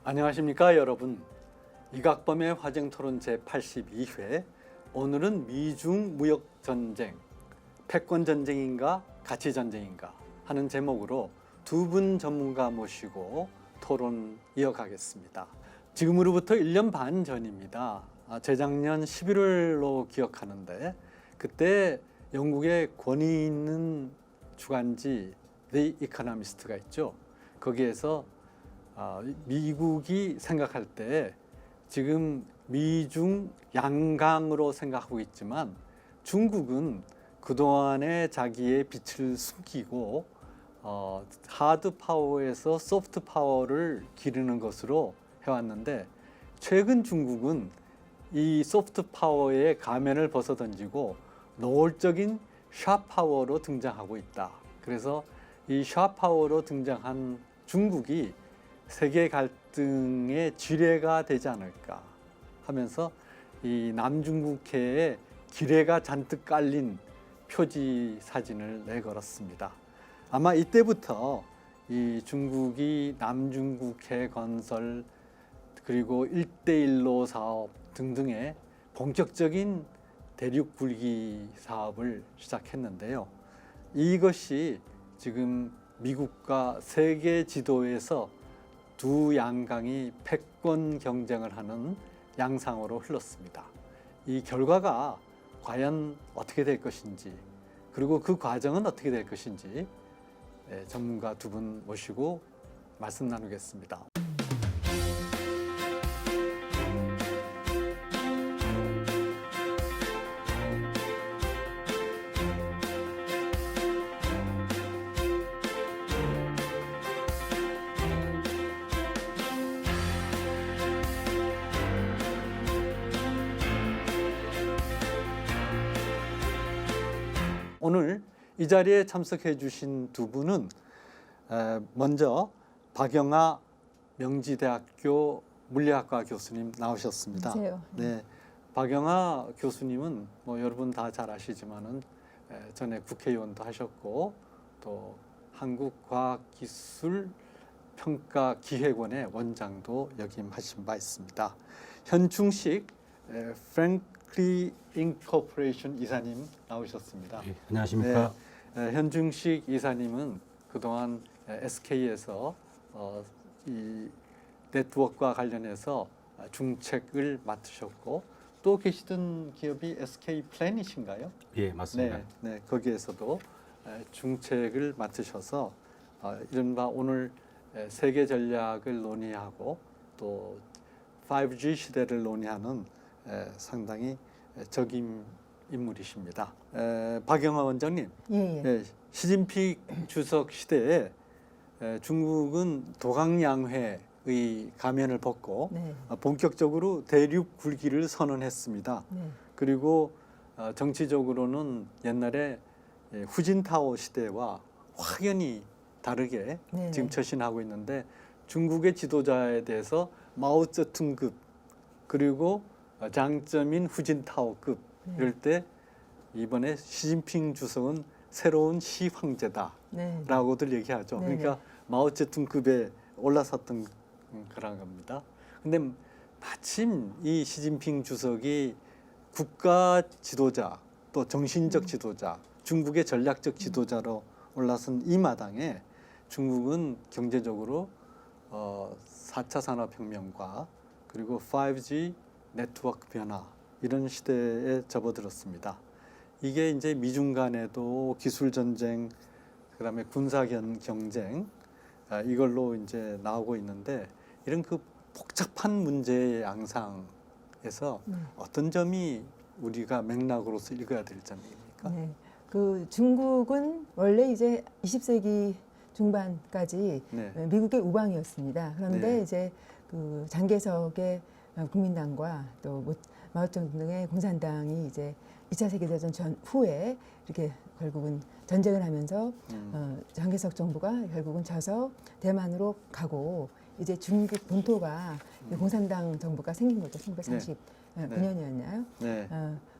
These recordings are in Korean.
안녕하십니까 여러분. 이각범의 화쟁토론 제82회. 오늘은 미중 무역전쟁, 패권전쟁인가 가치전쟁인가 하는 제목으로 두 분 전문가 모시고 토론 이어가겠습니다. 지금으로부터 1년 반 전입니다. 재작년 11월로 기억하는데 그때 영국의 권위 있는 주간지 The Economist가 있죠. 거기에서 미국이 생각할 때 지금 미중 양강으로 생각하고 있지만 중국은 그동안에 자기의 빛을 숨기고 하드 파워에서 소프트 파워를 기르는 것으로 해왔는데 최근 중국은 이 소프트 파워의 가면을 벗어던지고 노골적인 샤 파워로 등장하고 있다. 그래서 이 샤 파워로 등장한 중국이 세계 갈등의 지뢰가 되지 않을까 하면서 이 남중국해에 기뢰가 잔뜩 깔린 표지 사진을 내걸었습니다. 아마 이때부터 이 중국이 남중국해 건설 그리고 1대1로 사업 등등의 본격적인 대륙 굴기 사업을 시작했는데요. 이것이 지금 미국과 세계 지도에서 두 양강이 패권 경쟁을 하는 양상으로 흘렀습니다. 이 결과가 과연 어떻게 될 것인지, 그리고 그 과정은 어떻게 될 것인지 전문가 두 분 모시고 말씀 나누겠습니다. 오늘 이 자리에 참석해 주신 두 분은 먼저 박영하 명지대학교 물리학과 교수님 나오셨습니다. 안녕하세요. 네, 박영하 교수님은 뭐 여러분 다 잘 아시지만은 전에 국회의원도 하셨고 또 한국과학기술평가기획원의 원장도 역임하신 바 있습니다. 현충식 프랭클리 인코퍼레이션 이사님 나오셨습니다. 네, 안녕하십니까. 네, 현충식 이사님은 그동안 SK에서 이 네트워크와 관련해서 중책을 맡으셨고 또 계시던 기업이 SK 플래닛인가요? 예, 맞습니다. 네, 거기에서도 중책을 맡으셔서 이른바 오늘 세계 전략을 논의하고 또 5G 시대를 논의하는 상당히 적임 인물이십니다. 박영하 원장님, 예. 시진핑 주석 시대에 중국은 도강양회의 가면을 벗고 네. 본격적으로 대륙 굴기를 선언했습니다. 네. 그리고 정치적으로는 옛날에 후진타오 시대와 확연히 다르게 네. 지금 처신하고 있는데 중국의 지도자에 대해서 마오쩌둥급 그리고 장점인 후진타오급 이럴 때 이번에 시진핑 주석은 새로운 시황제다라고들 얘기하죠. 네. 그러니까 마오쩌둥급에 올라섰던 그런 겁니다. 근데 마침 이 시진핑 주석이 국가 지도자 또 정신적 지도자 중국의 전략적 지도자로 올라선 이 마당에 중국은 경제적으로 4차 산업혁명과 그리고 5G 네트워크 변화 이런 시대에 접어들었습니다. 이게 이제 미중 간에도 기술 전쟁, 그다음에 군사 경쟁 이걸로 이제 나오고 있는데 이런 그 복잡한 문제의 양상에서 어떤 점이 우리가 맥락으로서 읽어야 될 점입니까? 네. 그 중국은 원래 이제 20세기 중반까지 미국의 우방이었습니다. 그런데 네. 이제 그 장개석의 국민당과 또 마오쩌둥의 공산당이 이제 2차 세계대전 전후에 이렇게 결국은 전쟁을 하면서 장개석 정부가 결국은 져서 대만으로 가고 이제 중국 본토가 공산당 정부가 생긴 거죠. 1949년이었나요? 네.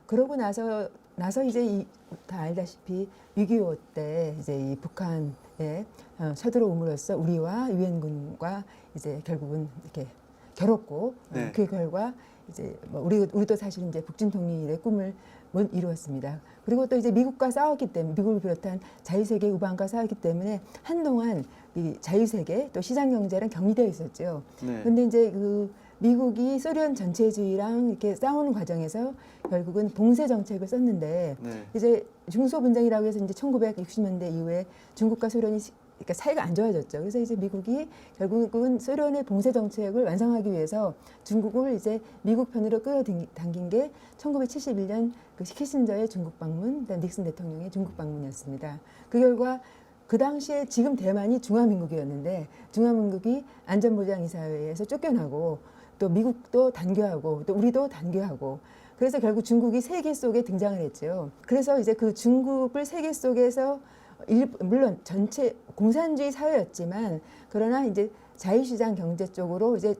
그러고 나서 나서 이제 다 알다시피 6.25 때 이제 이 북한에 쳐들어옴으로써 우리와 유엔군과 이제 결국은 이렇게 겨뤘고 네. 그 결과 이제 뭐 우리도 사실 이제 북진 통일의 꿈을 못 이루었습니다. 그리고 또 이제 미국과 싸웠기 때문에 미국을 비롯한 자유세계 우방과 싸웠기 때문에 한동안 이 자유세계 또 시장 경제랑 격리되어 있었죠. 네. 근데 이제 그 미국이 소련 전체주의랑 이렇게 싸우는 과정에서 결국은 봉쇄 정책을 썼는데 네. 이제 중소분쟁이라고 해서 이제 1960년대 이후에 중국과 소련이 그러니까 사이가 안 좋아졌죠. 그래서 이제 미국이 결국은 소련의 봉쇄 정책을 완성하기 위해서 중국을 이제 미국 편으로 끌어당긴 게 1971년 그 키신저의 중국 방문, 그다음 닉슨 대통령의 중국 방문이었습니다. 그 결과 그 당시에 지금 대만이 중화민국이었는데 중화민국이 안전보장이사회에서 쫓겨나고 또 미국도 단교하고 또 우리도 단교하고 그래서 결국 중국이 세계 속에 등장을 했죠. 그래서 이제 그 중국을 세계 속에서 물론 전체 공산주의 사회였지만 그러나 이제 자유시장 경제 쪽으로 이제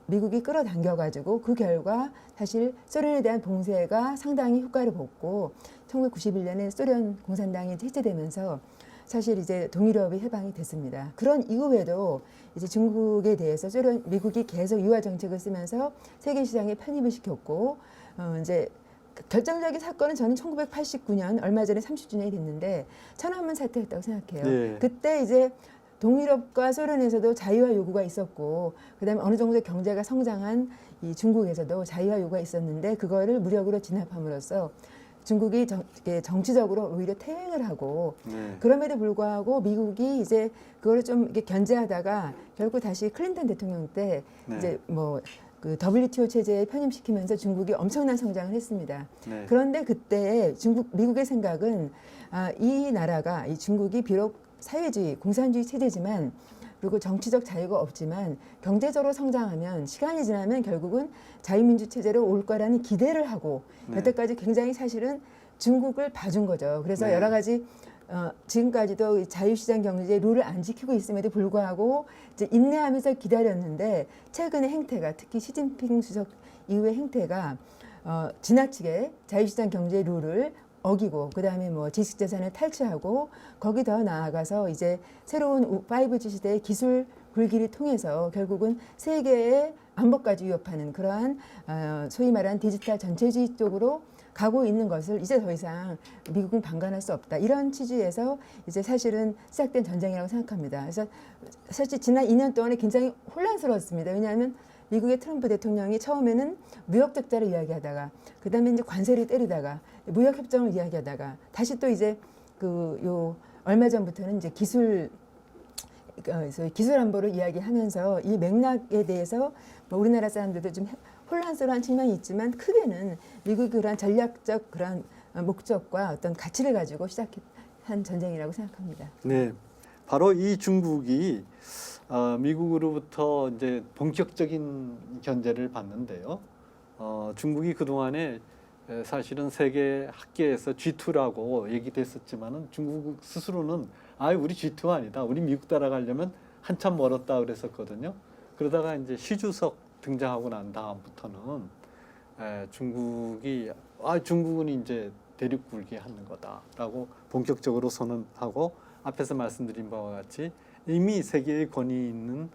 미국이 끌어당겨가지고 그 결과 사실 소련에 대한 봉쇄가 상당히 효과를 봤고 1991년에 소련 공산당이 해체되면서 사실 이제 동유럽이 해방이 됐습니다. 그런 이후에도 이제 중국에 대해서 미국이 계속 유화 정책을 쓰면서 세계 시장에 편입을 시켰고 이제 결정적인 사건은 저는 1989년 얼마 전에 30주년이 됐는데 천안문 사태였다고 생각해요. 네. 그때 이제 동유럽과 소련에서도 자유화 요구가 있었고 그다음에 어느 정도 경제가 성장한 이 중국에서도 자유화 요구가 있었는데 그거를 무력으로 진압함으로써 중국이 정치적으로 오히려 퇴행을 하고 네. 그럼에도 불구하고 미국이 이제 그거를 좀 이렇게 견제하다가 결국 다시 클린턴 대통령 때 네. 이제 뭐 그 WTO 체제에 편입시키면서 중국이 엄청난 성장을 했습니다. 네. 그런데 그때 미국의 생각은 이 나라가 이 중국이 비록 사회주의, 공산주의 체제지만 그리고 정치적 자유가 없지만 경제적으로 성장하면 시간이 지나면 결국은 자유민주 체제로 올 거라는 기대를 하고 네. 여태까지 굉장히 사실은 중국을 봐준 거죠. 그래서 네. 여러 가지 지금까지도 자유시장 경제 룰을 안 지키고 있음에도 불구하고 이제 인내하면서 기다렸는데 최근의 행태가 특히 시진핑 주석 이후의 행태가 지나치게 자유시장 경제 룰을 어기고 그다음에 뭐 지식재산을 탈취하고 거기 더 나아가서 이제 새로운 5G 시대의 기술 불길을 통해서 결국은 세계의 안보까지 위협하는 그러한 소위 말하는 디지털 전체주의 쪽으로 가고 있는 것을 이제 더 이상 미국은 방관할 수 없다. 이런 취지에서 이제 사실은 시작된 전쟁이라고 생각합니다. 그래서 사실 지난 2년 동안에 굉장히 혼란스러웠습니다. 왜냐하면 미국의 트럼프 대통령이 처음에는 무역 적자를 이야기하다가 그다음에 이제 관세를 때리다가 무역 협정을 이야기하다가 다시 또 이제 얼마 전부터는 이제 기술 안보를 이야기하면서 이 맥락에 대해서 뭐 우리나라 사람들도 좀 혼란스러운 측면이 있지만 크게는 미국이 그러한 전략적 그런 목적과 어떤 가치를 가지고 시작한 전쟁이라고 생각합니다. 네, 바로 이 중국이 미국으로부터 이제 본격적인 견제를 받는데요. 중국이 그 동안에 사실은 세계 학계에서 G2라고 얘기됐었지만은 중국 스스로는 우리 G2가 아니다. 우리 미국 따라가려면 한참 멀었다 그랬었거든요. 그러다가 이제 시주석 등장하고 난 다음부터는 중국은 이제 대륙 굴기 하는 거다라고 본격적으로 선언하고 앞에서 말씀드린 바와 같이 이미 세계의 권위 있는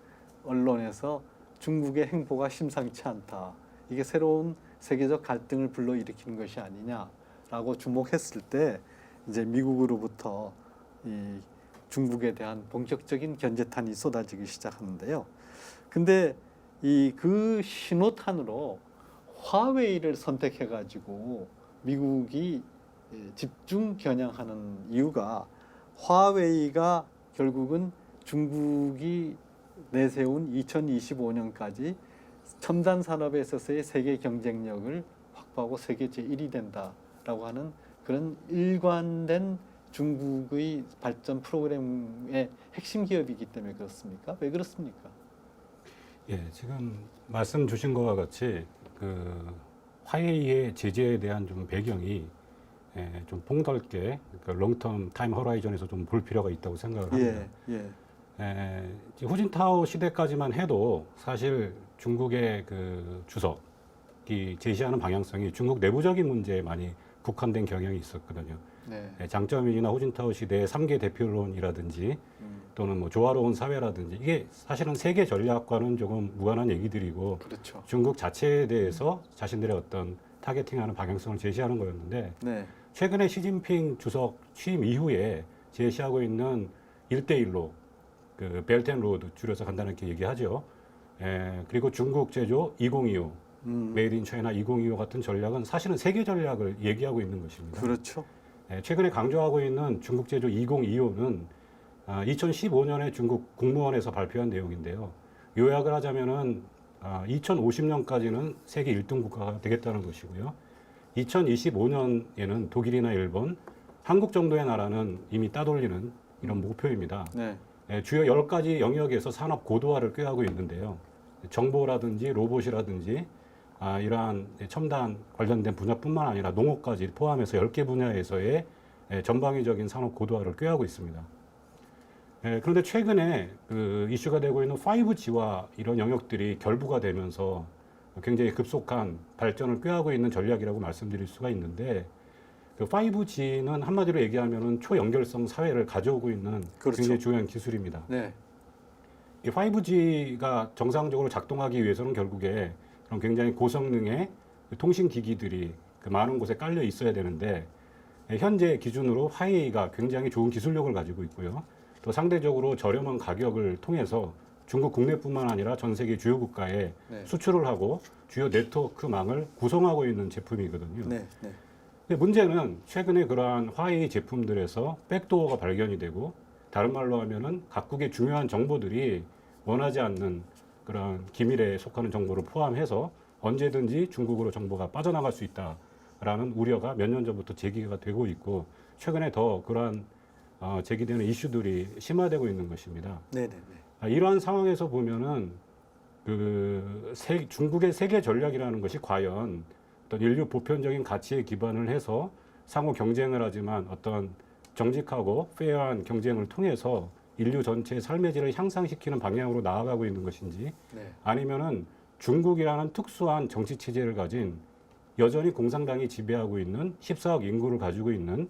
언론에서 중국의 행보가 심상치 않다. 이게 새로운 세계적 갈등을 불러일으키는 것이 아니냐라고 주목했을 때 이제 미국으로부터 이 중국에 대한 본격적인 견제탄이 쏟아지기 시작하는데요. 근데 그 신호탄으로 화웨이를 선택해 가지고 미국이 집중 겨냥하는 이유가 화웨이가 결국은 중국이 내세운 2025년까지 첨단 산업에 있어서의 세계 경쟁력을 확보하고 세계 제1위 된다라고 하는 그런 일관된 중국의 발전 프로그램의 핵심 기업이기 때문에 그렇습니까? 왜 그렇습니까? 예, 지금 말씀 주신 것과 같이 그 화웨이의 제재에 대한 좀 배경이 좀 봉넓게 그 롱텀 타임 호라이즌에서 좀 볼 필요가 있다고 생각을 합니다. 후진타오 시대까지만 해도 사실 중국의 그 주석이 제시하는 방향성이 중국 내부적인 문제에 많이 국한된 경향이 있었거든요. 네. 장쩌민이나 호진타오 시대의 3개 대표론이라든지 또는 뭐 조화로운 사회라든지 이게 사실은 세계 전략과는 조금 무관한 얘기들이고 그렇죠. 중국 자체에 대해서 자신들의 어떤 타겟팅하는 방향성을 제시하는 거였는데 네. 최근에 시진핑 주석 취임 이후에 제시하고 있는 1대1로 그 벨트앤로드 줄여서 간단하게 얘기하죠. 그리고 중국 제조 2025, 메이드 인 차이나 2025 같은 전략은 사실은 세계 전략을 얘기하고 있는 것입니다. 그렇죠. 최근에 강조하고 있는 중국 제조 2025는 2015년에 중국 국무원에서 발표한 내용인데요. 요약을 하자면은 2050년까지는 세계 1등 국가가 되겠다는 것이고요. 2025년에는 독일이나 일본, 한국 정도의 나라는 이미 따돌리는 이런 목표입니다. 네. 주요 10가지 영역에서 산업 고도화를 꾀하고 있는데요. 정보라든지 로봇이라든지 이러한 첨단 관련된 분야뿐만 아니라 농업까지 포함해서 10개 분야에서의 전방위적인 산업 고도화를 꾀하고 있습니다. 그런데 최근에 그 이슈가 되고 있는 5G와 이런 영역들이 결부가 되면서 굉장히 급속한 발전을 꾀하고 있는 전략이라고 말씀드릴 수가 있는데 그 5G는 한마디로 얘기하면은 초연결성 사회를 가져오고 있는 그렇죠. 굉장히 중요한 기술입니다. 네. 이 5G가 정상적으로 작동하기 위해서는 결국에 그런 굉장히 고성능의 통신 기기들이 그 많은 곳에 깔려 있어야 되는데 현재 기준으로 화웨이가 굉장히 좋은 기술력을 가지고 있고요. 또 상대적으로 저렴한 가격을 통해서 중국 국내뿐만 아니라 전 세계 주요 국가에 네. 수출을 하고 주요 네트워크망을 구성하고 있는 제품이거든요. 네. 네. 근데 문제는 최근에 그러한 화웨이 제품들에서 백도어가 발견이 되고 다른 말로 하면은 각국의 중요한 정보들이 원하지 않는 그런 기밀에 속하는 정보를 포함해서 언제든지 중국으로 정보가 빠져나갈 수 있다라는 우려가 몇 년 전부터 제기가 되고 있고 최근에 더 그러한 제기되는 이슈들이 심화되고 있는 것입니다. 네. 네. 이러한 상황에서 보면은 중국의 세계 전략이라는 것이 과연 어떤 인류 보편적인 가치에 기반을 해서 상호 경쟁을 하지만 어떤 정직하고 페어한 경쟁을 통해서 인류 전체의 삶의 질을 향상시키는 방향으로 나아가고 있는 것인지 네. 아니면은 중국이라는 특수한 정치 체제를 가진 여전히 공산당이 지배하고 있는 14억 인구를 가지고 있는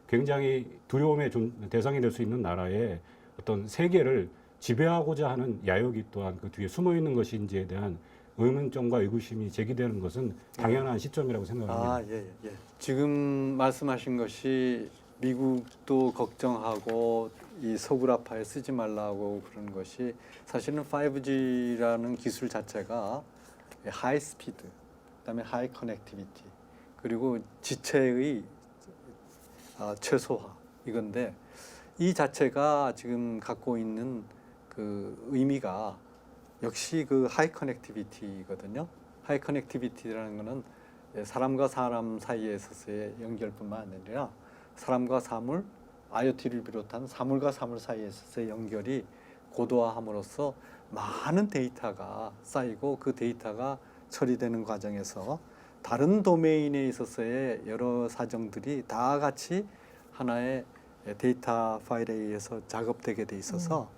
굉장히 두려움의 대상이 될 수 있는 나라의 어떤 세계를 지배하고자 하는 야욕이 또한 그 뒤에 숨어 있는 것인지에 대한 의문점과 의구심이 제기되는 것은 당연한 시점이라고 생각합니다. 예. 지금 말씀하신 것이 미국도 걱정하고 이 서구라파에 쓰지 말라고 그런 것이 사실은 5G라는 기술 자체가 하이 스피드, 그다음에 하이 커넥티비티, 그리고 지체의 최소화 이건데 이 자체가 지금 갖고 있는 그 의미가 역시 그 하이 커넥티비티거든요. 하이 커넥티비티라는 것은 사람과 사람 사이에 있어서의 연결뿐만 아니라 사람과 사물, IoT를 비롯한 사물과 사물 사이에 있어서의 연결이 고도화함으로써 많은 데이터가 쌓이고 그 데이터가 처리되는 과정에서 다른 도메인에 있어서의 여러 사정들이 다 같이 하나의 데이터 파일에 의해서 작업되게 돼 있어서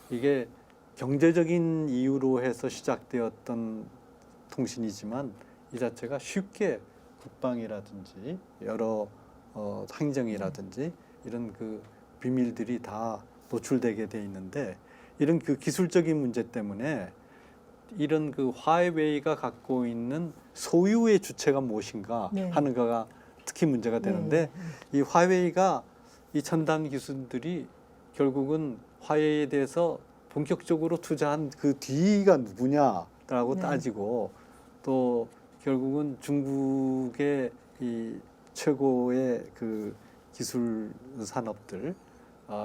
이게 경제적인 이유로 해서 시작되었던 통신이지만 이 자체가 쉽게 국방이라든지 여러 행정이라든지 이런 그 비밀들이 다 노출되게 돼 있는데 이런 그 기술적인 문제 때문에 이런 그 화웨이가 갖고 있는 소유의 주체가 무엇인가 네. 하는 거가 특히 문제가 되는데 이 화웨이가 이 첨단 기술들이 결국은 화웨이에 대해서 본격적으로 투자한 그 뒤가 누구냐라고 네. 따지고 또 결국은 중국의 이 최고의 그 기술 산업들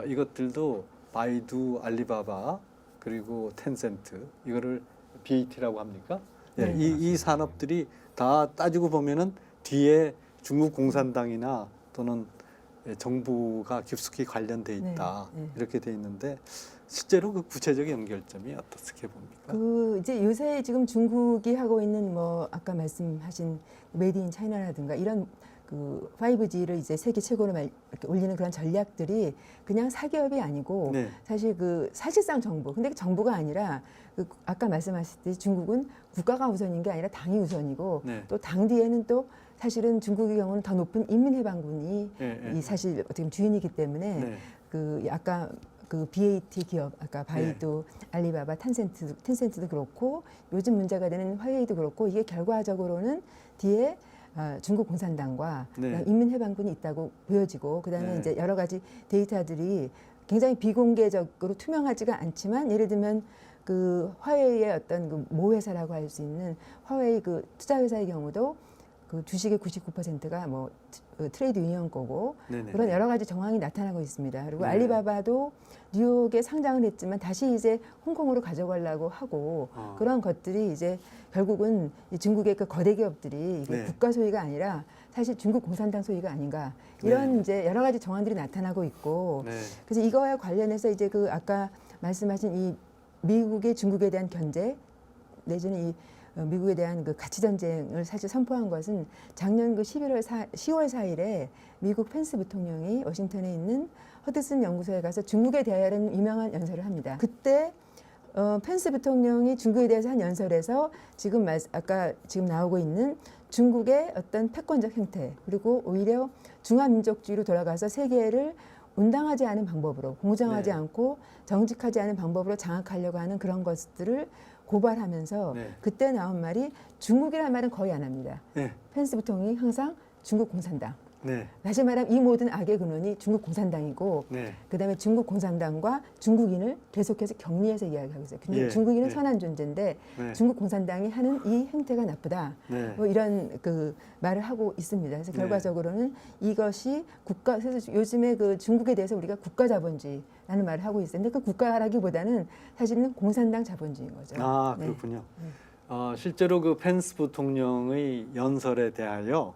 이것들도 바이두, 알리바바 그리고 텐센트 이거를 BAT라고 합니까? 예, 네. 이 산업들이 다 따지고 보면은 뒤에 중국 공산당이나 또는 정부가 깊숙이 관련돼 있다 네. 이렇게 돼 있는데 실제로 그 구체적인 연결점이 어떻게 봅니까? 그 이제 요새 지금 중국이 하고 있는 뭐 아까 말씀하신 메이드 인 차이나라든가 이런 그 5G를 이제 세계 최고로 이렇게 올리는 그런 전략들이 그냥 사기업이 아니고 네. 사실 그 사실상 정부, 근데 그 정부가 아니라 그 아까 말씀하셨듯이 중국은 국가가 우선인 게 아니라 당이 우선이고 네. 또 당 뒤에는 또 사실은 중국의 경우는 더 높은 인민해방군이 네. 이 사실 어떻게 보면 주인이기 때문에 네. 그 아까 그 BAT 기업 아까 바이두, 알리바바, 텐센트도 그렇고 요즘 문제가 되는 화웨이도 그렇고 이게 결과적으로는 뒤에 중국 공산당과 네. 인민해방군이 있다고 보여지고 그다음에 네. 이제 여러 가지 데이터들이 굉장히 비공개적으로 투명하지가 않지만 예를 들면 그 화웨이의 어떤 그 모회사라고 할 수 있는 화웨이 그 투자 회사의 경우도 그 주식의 99%가 뭐 트레이드 유니언 거고 네네. 그런 여러 가지 정황이 나타나고 있습니다. 그리고 네. 알리바바도 뉴욕에 상장을 했지만 다시 이제 홍콩으로 가져가려고 하고 그런 것들이 이제 결국은 이 중국의 그 거대 기업들이 이게 네. 국가 소유가 아니라 사실 중국 공산당 소유가 아닌가 이런 네. 이제 여러 가지 정황들이 나타나고 있고 네. 그래서 이거와 관련해서 이제 그 아까 말씀하신 이 미국의 중국에 대한 견제 내지는 이 미국에 대한 그 가치 전쟁을 사실 선포한 것은 작년 그 10월 4일에 미국 펜스 부통령이 워싱턴에 있는 허드슨 연구소에 가서 중국에 대하여는 유명한 연설을 합니다. 그때 펜스 부통령이 중국에 대해서 한 연설에서 지금 아까 지금 나오고 있는 중국의 어떤 패권적 행태 그리고 오히려 중화민족주의로 돌아가서 세계를 온당하지 않은 방법으로 공정하지 네. 않고 정직하지 않은 방법으로 장악하려고 하는 그런 것들을 고발하면서 네. 그때 나온 말이 중국이라는 말은 거의 안 합니다. 네. 펜스 부통령이 항상 중국 공산당. 네. 다시 말하면 이 모든 악의 근원이 중국 공산당이고 네. 그다음에 중국 공산당과 중국인을 계속해서 격리해서 이야기하고 있어요. 근데 예, 중국인은 예. 선한 존재인데 네. 중국 공산당이 하는 이 행태가 나쁘다. 네. 뭐 이런 그 말을 하고 있습니다. 그래서 네. 결과적으로는 이것이 국가 그래서 요즘에 그 중국에 대해서 우리가 국가 자본주의라는 말을 하고 있었는데 그 국가라기보다는 사실은 공산당 자본주의인 거죠. 아, 네. 그렇군요. 실제로 그 펜스 부통령의 연설에 대하여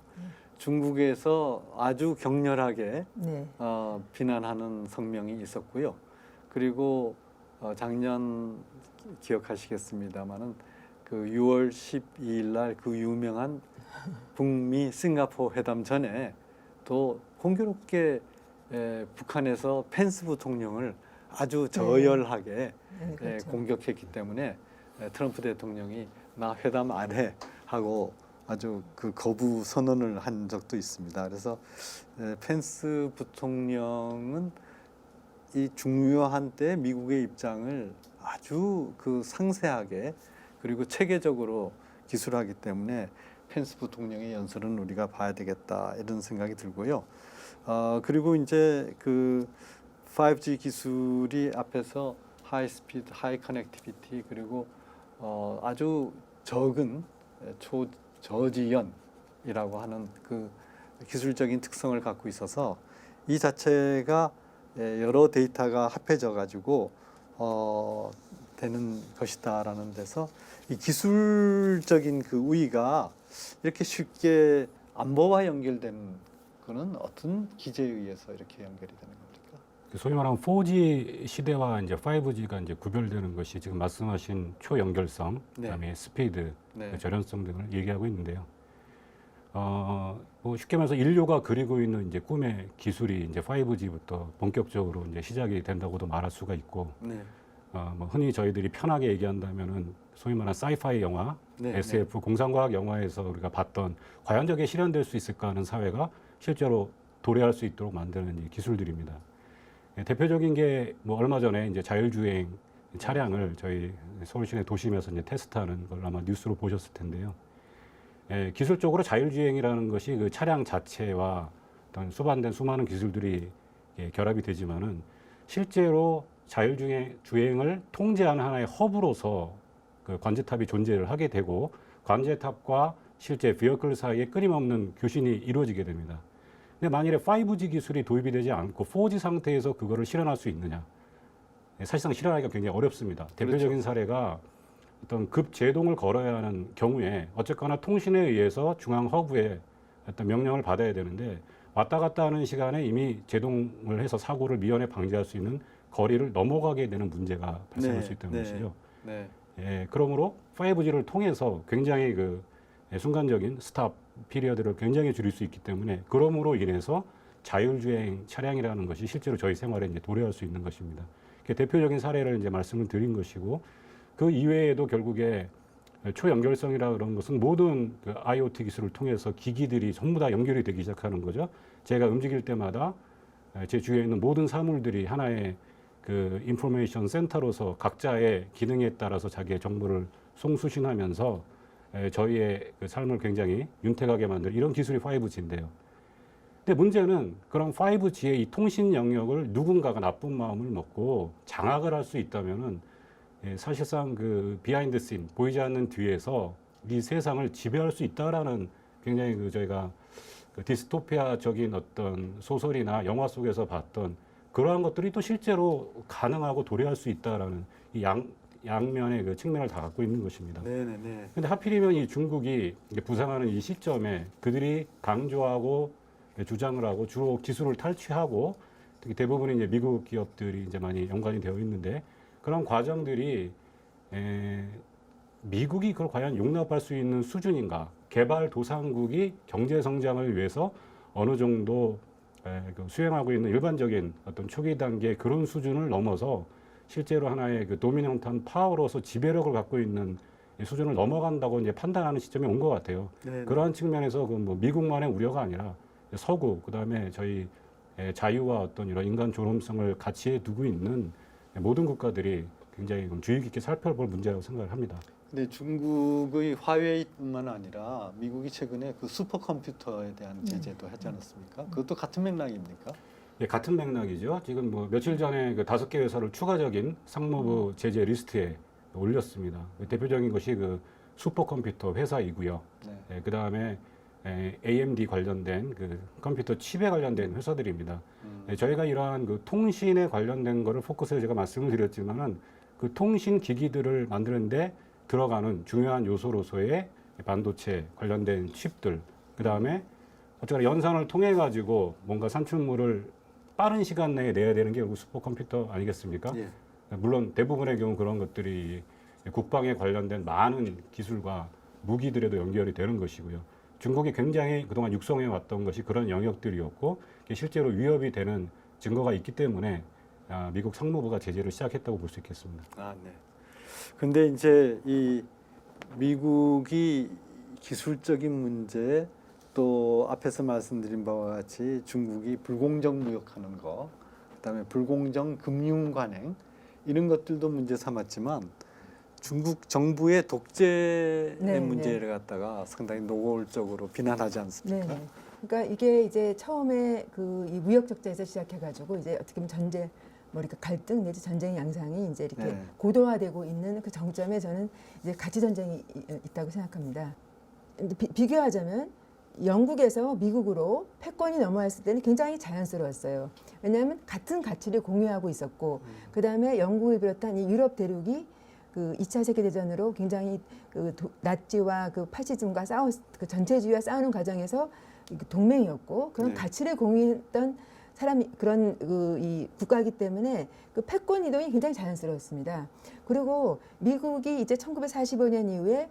중국에서 아주 격렬하게 네. 비난하는 성명이 있었고요. 그리고 작년 기억하시겠습니다마는 그 6월 12일 날 그 유명한 북미 싱가포르 회담 전에 또 공교롭게 북한에서 펜스 부통령을 아주 저열하게 네, 그렇죠. 공격했기 때문에 트럼프 대통령이 나 회담 안 해 하고 아주 그 거부 선언을 한 적도 있습니다. 그래서 펜스 부통령은 이 중요한 때 미국의 입장을 아주 그 상세하게 그리고 체계적으로 기술하기 때문에 펜스 부통령의 연설은 우리가 봐야 되겠다 이런 생각이 들고요. 그리고 이제 그 5G 기술이 앞에서 하이 스피드, 하이 커넥티비티 그리고 아주 적은 저지연이라고 하는 그 기술적인 특성을 갖고 있어서 이 자체가 여러 데이터가 합해져 가지고 되는 것이다라는 데서 이 기술적인 그 우위가 이렇게 쉽게 안보와 연결되는 거는 어떤 기제에 의해서 이렇게 연결이 되는 겁니까? 소위 말하는 4G 시대와 이제 5G가 이제 구별되는 것이 지금 말씀하신 초연결성, 네. 그다음에 스피드, 네. 절연성 등을 얘기하고 있는데요. 뭐 쉽게 말해서 인류가 그리고 있는 이제 꿈의 기술이 이제 5G부터 본격적으로 이제 시작이 된다고도 말할 수가 있고, 네. 뭐 흔히 저희들이 편하게 얘기한다면은 소위 말하는 사이파이 영화, 네, SF 공상과학 영화에서 우리가 봤던 과연 저게 실현될 수 있을까 하는 사회가 실제로 도래할 수 있도록 만드는 이 기술들입니다. 대표적인 게 뭐 얼마 전에 이제 자율주행 차량을 저희 서울시내 도심에서 이제 테스트하는 걸 아마 뉴스로 보셨을 텐데요. 기술적으로 자율주행이라는 것이 그 차량 자체와 어떤 수반된 수많은 기술들이 결합이 되지만은 실제로 자율주행을 통제하는 하나의 허브로서 그 관제탑이 존재를 하게 되고 관제탑과 실제 비어클 사이에 끊임없는 교신이 이루어지게 됩니다. 근데 만일에 5G 기술이 도입이 되지 않고 4G 상태에서 그거를 실현할 수 있느냐? 사실상 실현하기가 굉장히 어렵습니다. 대표적인 사례가 어떤 급제동을 걸어야 하는 경우에 어쨌거나 통신에 의해서 중앙 허브에 어떤 명령을 받아야 되는데 왔다 갔다 하는 시간에 이미 제동을 해서 사고를 미연에 방지할 수 있는 거리를 넘어가게 되는 문제가 발생할 수 있다는 것이죠. 네. 그러므로 5G를 통해서 굉장히 그 순간적인 스탑 피리어드를 굉장히 줄일 수 있기 때문에 그러므로 인해서 자율주행 차량이라는 것이 실제로 저희 생활에 이제 도래할 수 있는 것입니다. 대표적인 사례를 이제 말씀을 드린 것이고 그 이외에도 결국에 초연결성이라 그런 것은 모든 그 IoT 기술을 통해서 기기들이 전부 다 연결이 되기 시작하는 거죠. 제가 움직일 때마다 제 주위에 있는 모든 사물들이 하나의 그 인포메이션 센터로서 각자의 기능에 따라서 자기의 정보를 송수신하면서 저희의 그 삶을 굉장히 윤택하게 만들 이런 기술이 5G인데요. 근데 문제는 그런 5G의 이 통신 영역을 누군가가 나쁜 마음을 먹고 장악을 할 수 있다면은 사실상 그 비하인드 씬 보이지 않는 뒤에서 이 세상을 지배할 수 있다라는 굉장히 그 저희가 그 디스토피아적인 어떤 소설이나 영화 속에서 봤던 그러한 것들이 또 실제로 가능하고 도래할 수 있다라는 이 양면의 그 측면을 다 갖고 있는 것입니다. 네네네. 근데 하필이면 이 중국이 이제 부상하는 이 시점에 그들이 강조하고 주장을 하고 주로 기술을 탈취하고 특히 대부분의 이제 미국 기업들이 이제 많이 연관이 되어 있는데 그런 과정들이 미국이 그걸 과연 용납할 수 있는 수준인가? 개발도상국이 경제 성장을 위해서 어느 정도 수행하고 있는 일반적인 어떤 초기 단계 그런 수준을 넘어서 실제로 하나의 그 도미넌트한 파워로서 지배력을 갖고 있는 수준을 넘어간다고 이제 판단하는 시점이 온 것 같아요. 네네. 그러한 측면에서 그 뭐 미국만의 우려가 아니라 서구 그다음에 저희 자유와 어떤 이런 인간 존엄성을 가치에 두고 있는 모든 국가들이 굉장히 주의 깊게 살펴볼 문제라고 생각을 합니다. 근데 중국의 화웨이뿐만 아니라 미국이 최근에 그 슈퍼컴퓨터에 대한 제재도 하지 않았습니까? 그것도 같은 맥락입니까? 예, 같은 맥락이죠. 지금 뭐 며칠 전에 그 5개 회사를 추가적인 상무부 제재 리스트에 올렸습니다. 대표적인 것이 그 슈퍼컴퓨터 회사이고요. 네. 그 다음에 AMD 관련된 그 컴퓨터 칩에 관련된 회사들입니다. 저희가 이러한 그 통신에 관련된 거를 포커스해서 제가 말씀을 드렸지만은 그 통신 기기들을 만드는데 들어가는 중요한 요소로서의 반도체 관련된 칩들, 그 다음에 어쨌거나 연산을 통해 가지고 뭔가 산출물을 빠른 시간 내에 내야 되는 게 결국 슈퍼컴퓨터 아니겠습니까? 예. 물론 대부분의 경우 그런 것들이 국방에 관련된 많은 기술과 무기들에도 연결이 되는 것이고요. 중국이 굉장히 그동안 육성해 왔던 것이 그런 영역들이었고 실제로 위협이 되는 증거가 있기 때문에 미국 상무부가 제재를 시작했다고 볼 수 있겠습니다. 아, 네. 근데 이제 이 미국이 기술적인 문제 또 앞에서 말씀드린 바와 같이 중국이 불공정 무역하는 거, 그다음에 불공정 금융 관행 이런 것들도 문제 삼았지만 중국 정부의 독재의 네, 문제를 갖다가 상당히 노골적으로 비난하지 않습니까? 네. 그러니까 이게 이제 처음에 그 이 무역 적자에서 시작해가지고 이제 어떻게 보면 전쟁 뭐 이렇게 갈등 내지 전쟁 양상이 이제 이렇게 네. 고도화되고 있는 그 정점에 저는 이제 가치 전쟁이 있다고 생각합니다. 근데 비교하자면 영국에서 미국으로 패권이 넘어왔을 때는 굉장히 자연스러웠어요. 왜냐하면 같은 가치를 공유하고 있었고, 그 다음에 영국을 비롯한 이 유럽 대륙이 그 2차 세계대전으로 굉장히 그 나치와 그 파시즘과 그 전체주의와 싸우는 과정에서 동맹이었고 그런 네. 가치를 공유했던 사람이 그런 이 국가이기 때문에 그 패권 이동이 굉장히 자연스러웠습니다. 그리고 미국이 이제 1945년 이후에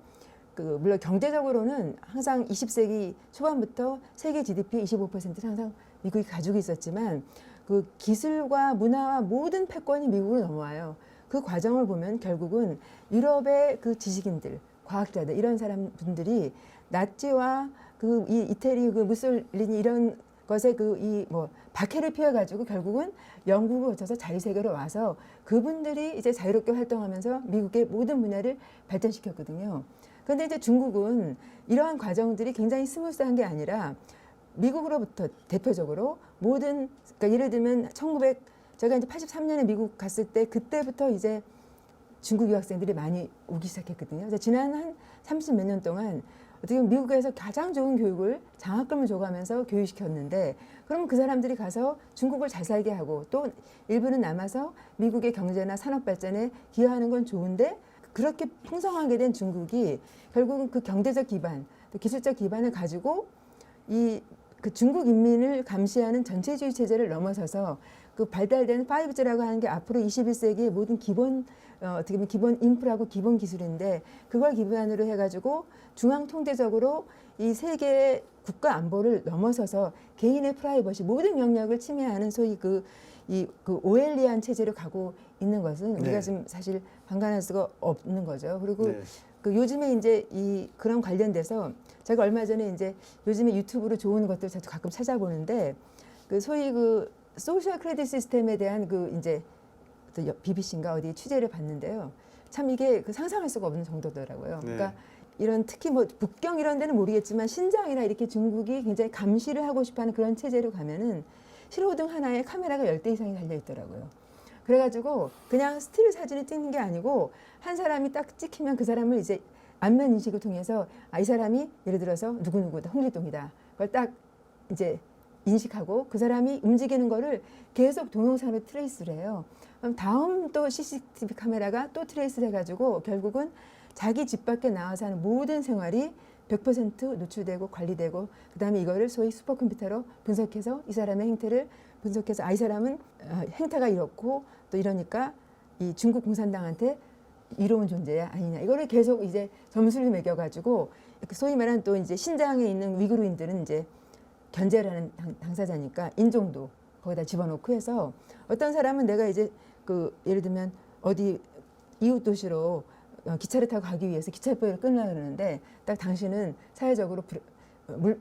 그 물론 경제적으로는 항상 20세기 초반부터 세계 GDP 25%를 항상 미국이 가지고 있었지만 그 기술과 문화와 모든 패권이 미국으로 넘어와요. 그 과정을 보면 결국은 유럽의 그 지식인들, 과학자들 이런 사람분들이 나치와 그 이 이태리 그 무솔리니 이런 것에 그 이 뭐 박해를 피해가지고 결국은 영국을 거쳐서 자유세계로 와서 그분들이 이제 자유롭게 활동하면서 미국의 모든 분야를 발전시켰거든요. 그런데 이제 중국은 이러한 과정들이 굉장히 스무스한 게 아니라 미국으로부터 대표적으로 모든 그러니까 예를 들면 제가 이제 83년에 미국 갔을 때 그때부터 이제 중국 유학생들이 많이 오기 시작했거든요. 그래서 지난 한 30 몇 년 동안 어떻게 보면 미국에서 가장 좋은 교육을 장학금을 줘가면서 교육시켰는데 그러면 그 사람들이 가서 중국을 잘 살게 하고 또 일부는 남아서 미국의 경제나 산업 발전에 기여하는 건 좋은데 그렇게 풍성하게 된 중국이 결국은 그 경제적 기반, 또 기술적 기반을 가지고 그 중국 인민을 감시하는 전체주의 체제를 넘어서서 그 발달된 5G라고 하는 게 앞으로 21세기의 모든 기본 어떻게 보면 기본 인프라고 기본 기술인데 그걸 기반으로 해가지고 중앙 통제적으로 이 세계의 국가 안보를 넘어서서 개인의 프라이버시 모든 영역을 침해하는 소위 그 오엘리안 체제로 가고 있는 것은 우리가 네. 지금 사실 방관할 수가 없는 거죠. 그리고 네. 그 요즘에 이제 이 그런 관련돼서 제가 얼마 전에 이제 요즘에 유튜브로 좋은 것들 저도 가끔 찾아보는데 그 소위 그 소셜 크레딧 시스템에 대한 그 이제 BBC인가 어디 취재를 봤는데요. 참 이게 그 상상할 수가 없는 정도더라고요. 네. 그러니까 이런 특히 뭐 북경 이런 데는 모르겠지만 신장이나 이렇게 중국이 굉장히 감시를 하고 싶어하는 그런 체제로 가면은 실호등 하나에 카메라가 10대 이상이 달려 있더라고요. 그래가지고 그냥 스틸 사진을 찍는 게 아니고 한 사람이 딱 찍히면 그 사람을 이제 안면 인식을 통해서 이 사람이 예를 들어서 누구누구다 홍길동이다. 그걸 딱 이제 인식하고 그 사람이 움직이는 거를 계속 동영상으로 트레이스를 해요. 그럼 다음 또 CCTV 카메라가 또 트레이스를 해가지고 결국은 자기 집 밖에 나와서 하는 모든 생활이 100% 노출되고 관리되고 그다음에 이거를 소위 슈퍼컴퓨터로 분석해서 이 사람의 행태를 분석해서 이 사람은 행태가 이렇고 또 이러니까 이 중국 공산당한테 이로운 존재야 아니냐 이거를 계속 이제 점수를 매겨가지고 소위 말하는 또 이제 신장에 있는 위구르인들은 이제 견제라는 당사자니까 인종도 거기다 집어넣고 해서 어떤 사람은 내가 이제 그 예를 들면 어디 이웃 도시로 기차를 타고 가기 위해서 기차표를 끊으려고 그러는데 딱 당신은 사회적으로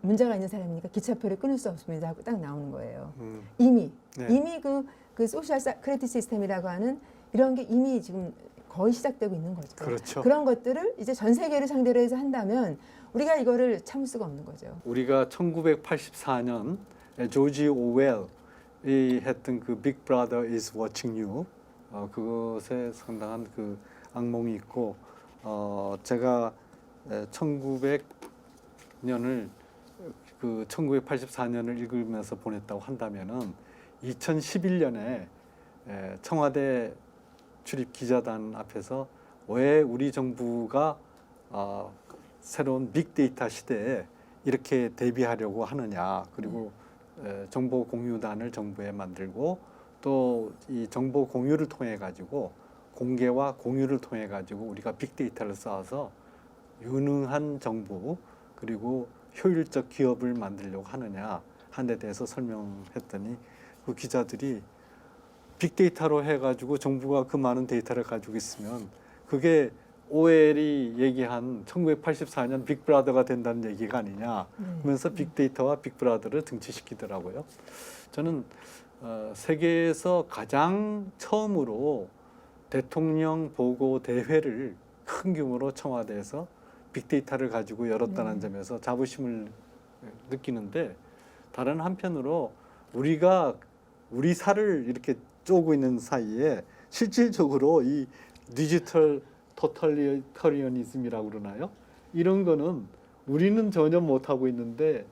문제가 있는 사람이니까 기차표를 끊을 수 없습니다 하고 딱 나오는 거예요. 이미 네. 이미 그 소셜 크레딧 시스템이라고 하는 이런 게 이미 지금 거의 시작되고 있는 거죠. 그렇죠. 그런 것들을 이제 전 세계를 상대로 해서 한다면 우리가 이거를 참을 수가 없는 거죠. 우리가 1984년 조지 오웰이 했던 그 Big Brother is watching you 그것에 상당한 그 악몽이 있고 제가 1984년을 읽으면서 보냈다고 한다면은 2011년에 청와대 출입 기자단 앞에서 왜 우리 정부가 새로운 빅데이터 시대에 이렇게 대비하려고 하느냐 그리고 정보 공유단을 정부에 만들고 또 이 정보 공유를 통해 가지고 공개와 공유를 통해 가지고 우리가 빅데이터를 쌓아서 유능한 정부 그리고 효율적 기업을 만들려고 하느냐 한 데 대해서 설명했더니 그 기자들이 빅데이터로 해가지고 정부가 그 많은 데이터를 가지고 있으면 그게 오웰이 얘기한 1984년 빅브라더가 된다는 얘기가 아니냐 하면서 빅데이터와 빅브라더를 등치시키더라고요. 저는 세계에서 가장 처음으로 대통령 보고 대회를 큰 규모로 청와대에서 빅데이터를 가지고 열었다는 점에서 자부심을 느끼는데 다른 한편으로 우리가 우리 살을 이렇게 쪼고 있는 사이에 실질적으로 이 디지털 토탈리터리언이즘이라고 그러나요? 이런 거는 우리는 전혀 못하고 있는데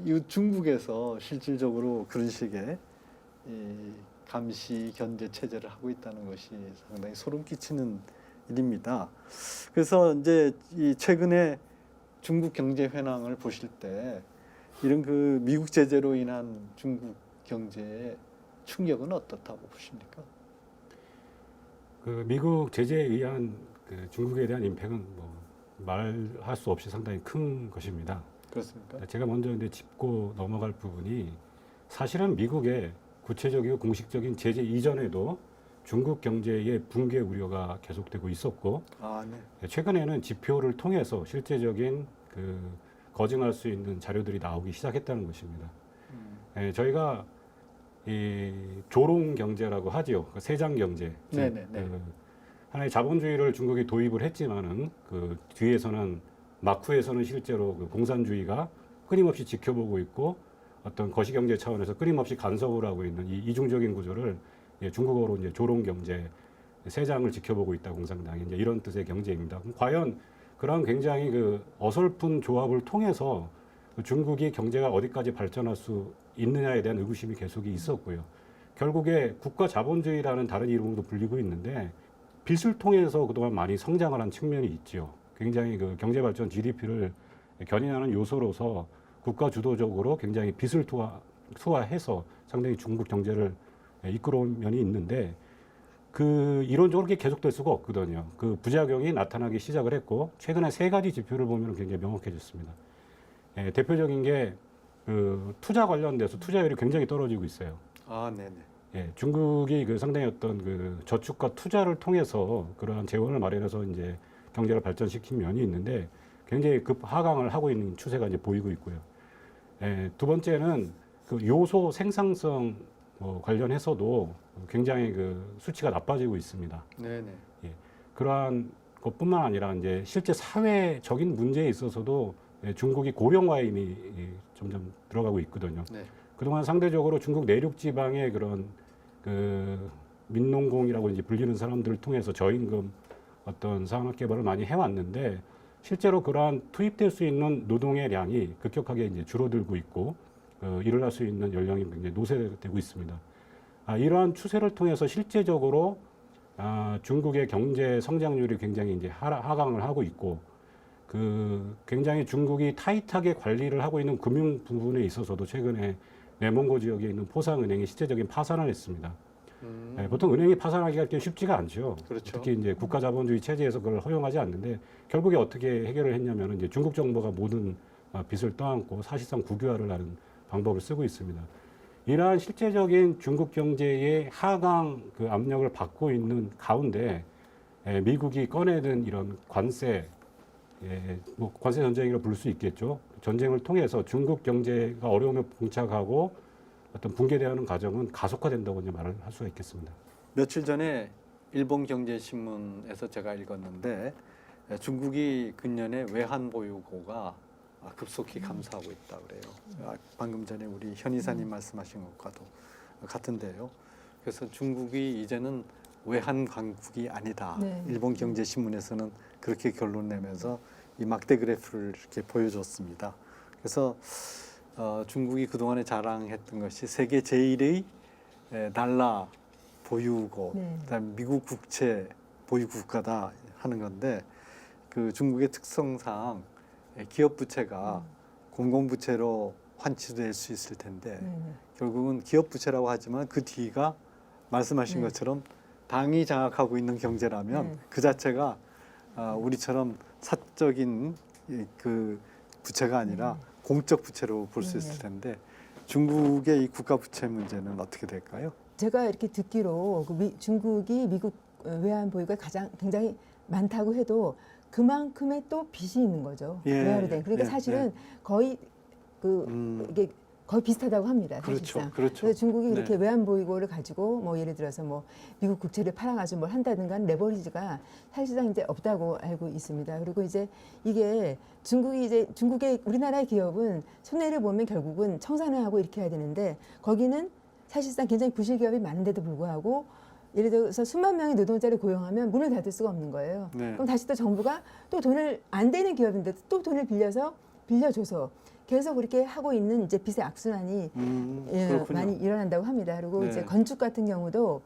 이 중국에서 실질적으로 그런 식의 이 감시 견제 체제를 하고 있다는 것이 상당히 소름 끼치는 일입니다. 그래서 이제 이 최근에 중국 경제 현황을 보실 때 이런 그 미국 제재로 인한 중국 경제의 충격은 어떻다고 보십니까? 그 미국 제재에 의한 그 중국에 대한 임팩은 뭐 말할 수 없이 상당히 큰 것입니다. 그렇습니까? 제가 먼저 근데 짚고 넘어갈 부분이 사실은 미국의 구체적이고 공식적인 제재 이전에도 중국 경제의 붕괴 우려가 계속되고 있었고 네. 최근에는 지표를 통해서 실제적인 그 거증할 수 있는 자료들이 나오기 시작했다는 것입니다. 저희가 이 조롱 경제라고 하죠. 그 세장 경제. 네네네. 그 하나의 자본주의를 중국이 도입을 했지만은 그 뒤에서는 막후에서는 실제로 그 공산주의가 끊임없이 지켜보고 있고 어떤 거시경제 차원에서 끊임없이 간섭을 하고 있는 이 이중적인 구조를 중국어로 이제 조롱 경제, 세장을 지켜보고 있다 공산당이 이제 이런 뜻의 경제입니다. 그럼 과연 그런 굉장히 그 어설픈 조합을 통해서 중국이 경제가 어디까지 발전할 수 있느냐에 대한 의구심이 계속 있었고요. 결국에 국가 자본주의라는 다른 이름으로도 불리고 있는데 빚을 통해서 그동안 많이 성장을 한 측면이 있죠. 굉장히 그 경제 발전 GDP를 견인하는 요소로서 국가 주도적으로 굉장히 빚을 투하해서 상당히 중국 경제를 이끌어온 면이 있는데 그 이론적으로 그게 계속될 수가 없거든요. 그 부작용이 나타나기 시작을 했고 최근에 세 가지 지표를 보면 굉장히 명확해졌습니다. 대표적인 게 그 투자 관련돼서 투자율이 굉장히 떨어지고 있어요. 아, 네네. 중국이 그 상당히 어떤 그 저축과 투자를 통해서 그러한 재원을 마련해서 이제 경제를 발전시킨 면이 있는데 굉장히 급 하강을 하고 있는 추세가 이제 보이고 있고요. 두 번째는 그 요소 생산성 관련해서도 굉장히 그 수치가 나빠지고 있습니다. 네네. 그러한 것뿐만 아니라 이제 실제 사회적인 문제에 있어서도 중국이 고령화에 이미 점점 들어가고 있거든요. 네. 그동안 상대적으로 중국 내륙 지방의 그런 그 민농공이라고 이제 불리는 사람들을 통해서 저임금 어떤 산업 개발을 많이 해왔는데 실제로 그러한 투입될 수 있는 노동의 량이 급격하게 이제 줄어들고 있고 일어날 수 있는 연령이 굉장히 노쇠되고 있습니다. 이러한 추세를 통해서 실제적으로 중국의 경제 성장률이 굉장히 이제 하강을 하고 있고 그 굉장히 중국이 타이트하게 관리를 하고 있는 금융 부분에 있어서도 최근에 내몽고 지역에 있는 포상은행이 실제적인 파산을 했습니다. 보통 은행이 파산하기가 그렇게 쉽지가 않죠. 그렇죠. 특히 이제 국가 자본주의 체제에서 그걸 허용하지 않는데 결국에 어떻게 해결을 했냐면 이제 중국 정부가 모든 빚을 떠안고 사실상 국유화를 하는 방법을 쓰고 있습니다. 이러한 실제적인 중국 경제의 하강 그 압력을 받고 있는 가운데 미국이 꺼내든 이런 관세, 뭐 관세 전쟁이라 부를 수 있겠죠. 전쟁을 통해서 중국 경제가 어려움에 봉착하고 어떤 붕괴되는 과정은 가속화된다고 이제 말을 할 수가 있겠습니다. 며칠 전에 일본 경제신문에서 제가 읽었는데 중국이 근년에 외환 보유고가 급속히 감소하고 있다 그래요. 방금 전에 우리 현 이사님 말씀하신 것과도 같은데요. 그래서 중국이 이제는 외환 강국이 아니다. 네. 일본 경제신문에서는 그렇게 결론 내면서 이 막대 그래프를 이렇게 보여줬습니다. 그래서 중국이 그동안에 자랑했던 것이 세계 제1의 달러 보유고, 네. 그다음 미국 국채 보유 국가다 하는 건데 그 중국의 특성상 기업 부채가 공공 부채로 환치될 수 있을 텐데 결국은 기업 부채라고 하지만 그 뒤가 말씀하신 네. 것처럼 당이 장악하고 있는 경제라면 그 자체가 우리처럼 사적인 그 부채가 아니라 공적 부채로 볼 수 있을 텐데 중국의 이 국가 부채 문제는 어떻게 될까요? 제가 이렇게 듣기로 중국이 미국 외환 보유가 굉장히 많다고 해도 그만큼의 또 빚이 있는 거죠. 외화로 된. 그러니까 사실은 거의 이게 거의 비슷하다고 합니다. 사실상. 그렇죠. 그래서 중국이 이렇게 네. 외환 보유고를 가지고 뭐 예를 들어서 뭐 미국 국채를 팔아가지고 뭘 한다든가 하는 레버리지가 사실상 이제 없다고 알고 있습니다. 그리고 이제 이게 중국의 우리나라의 기업은 손해를 보면 결국은 청산하고 이렇게 해야 되는데 거기는 사실상 굉장히 부실 기업이 많은데도 불구하고 예를 들어서 수만 명의 노동자를 고용하면 문을 닫을 수가 없는 거예요. 네. 그럼 다시 또 정부가 또 돈을 안 되는 기업인데 또 돈을 빌려줘서 계속 그렇게 하고 있는 이제 빚의 악순환이 많이 일어난다고 합니다. 그리고 네. 이제 건축 같은 경우도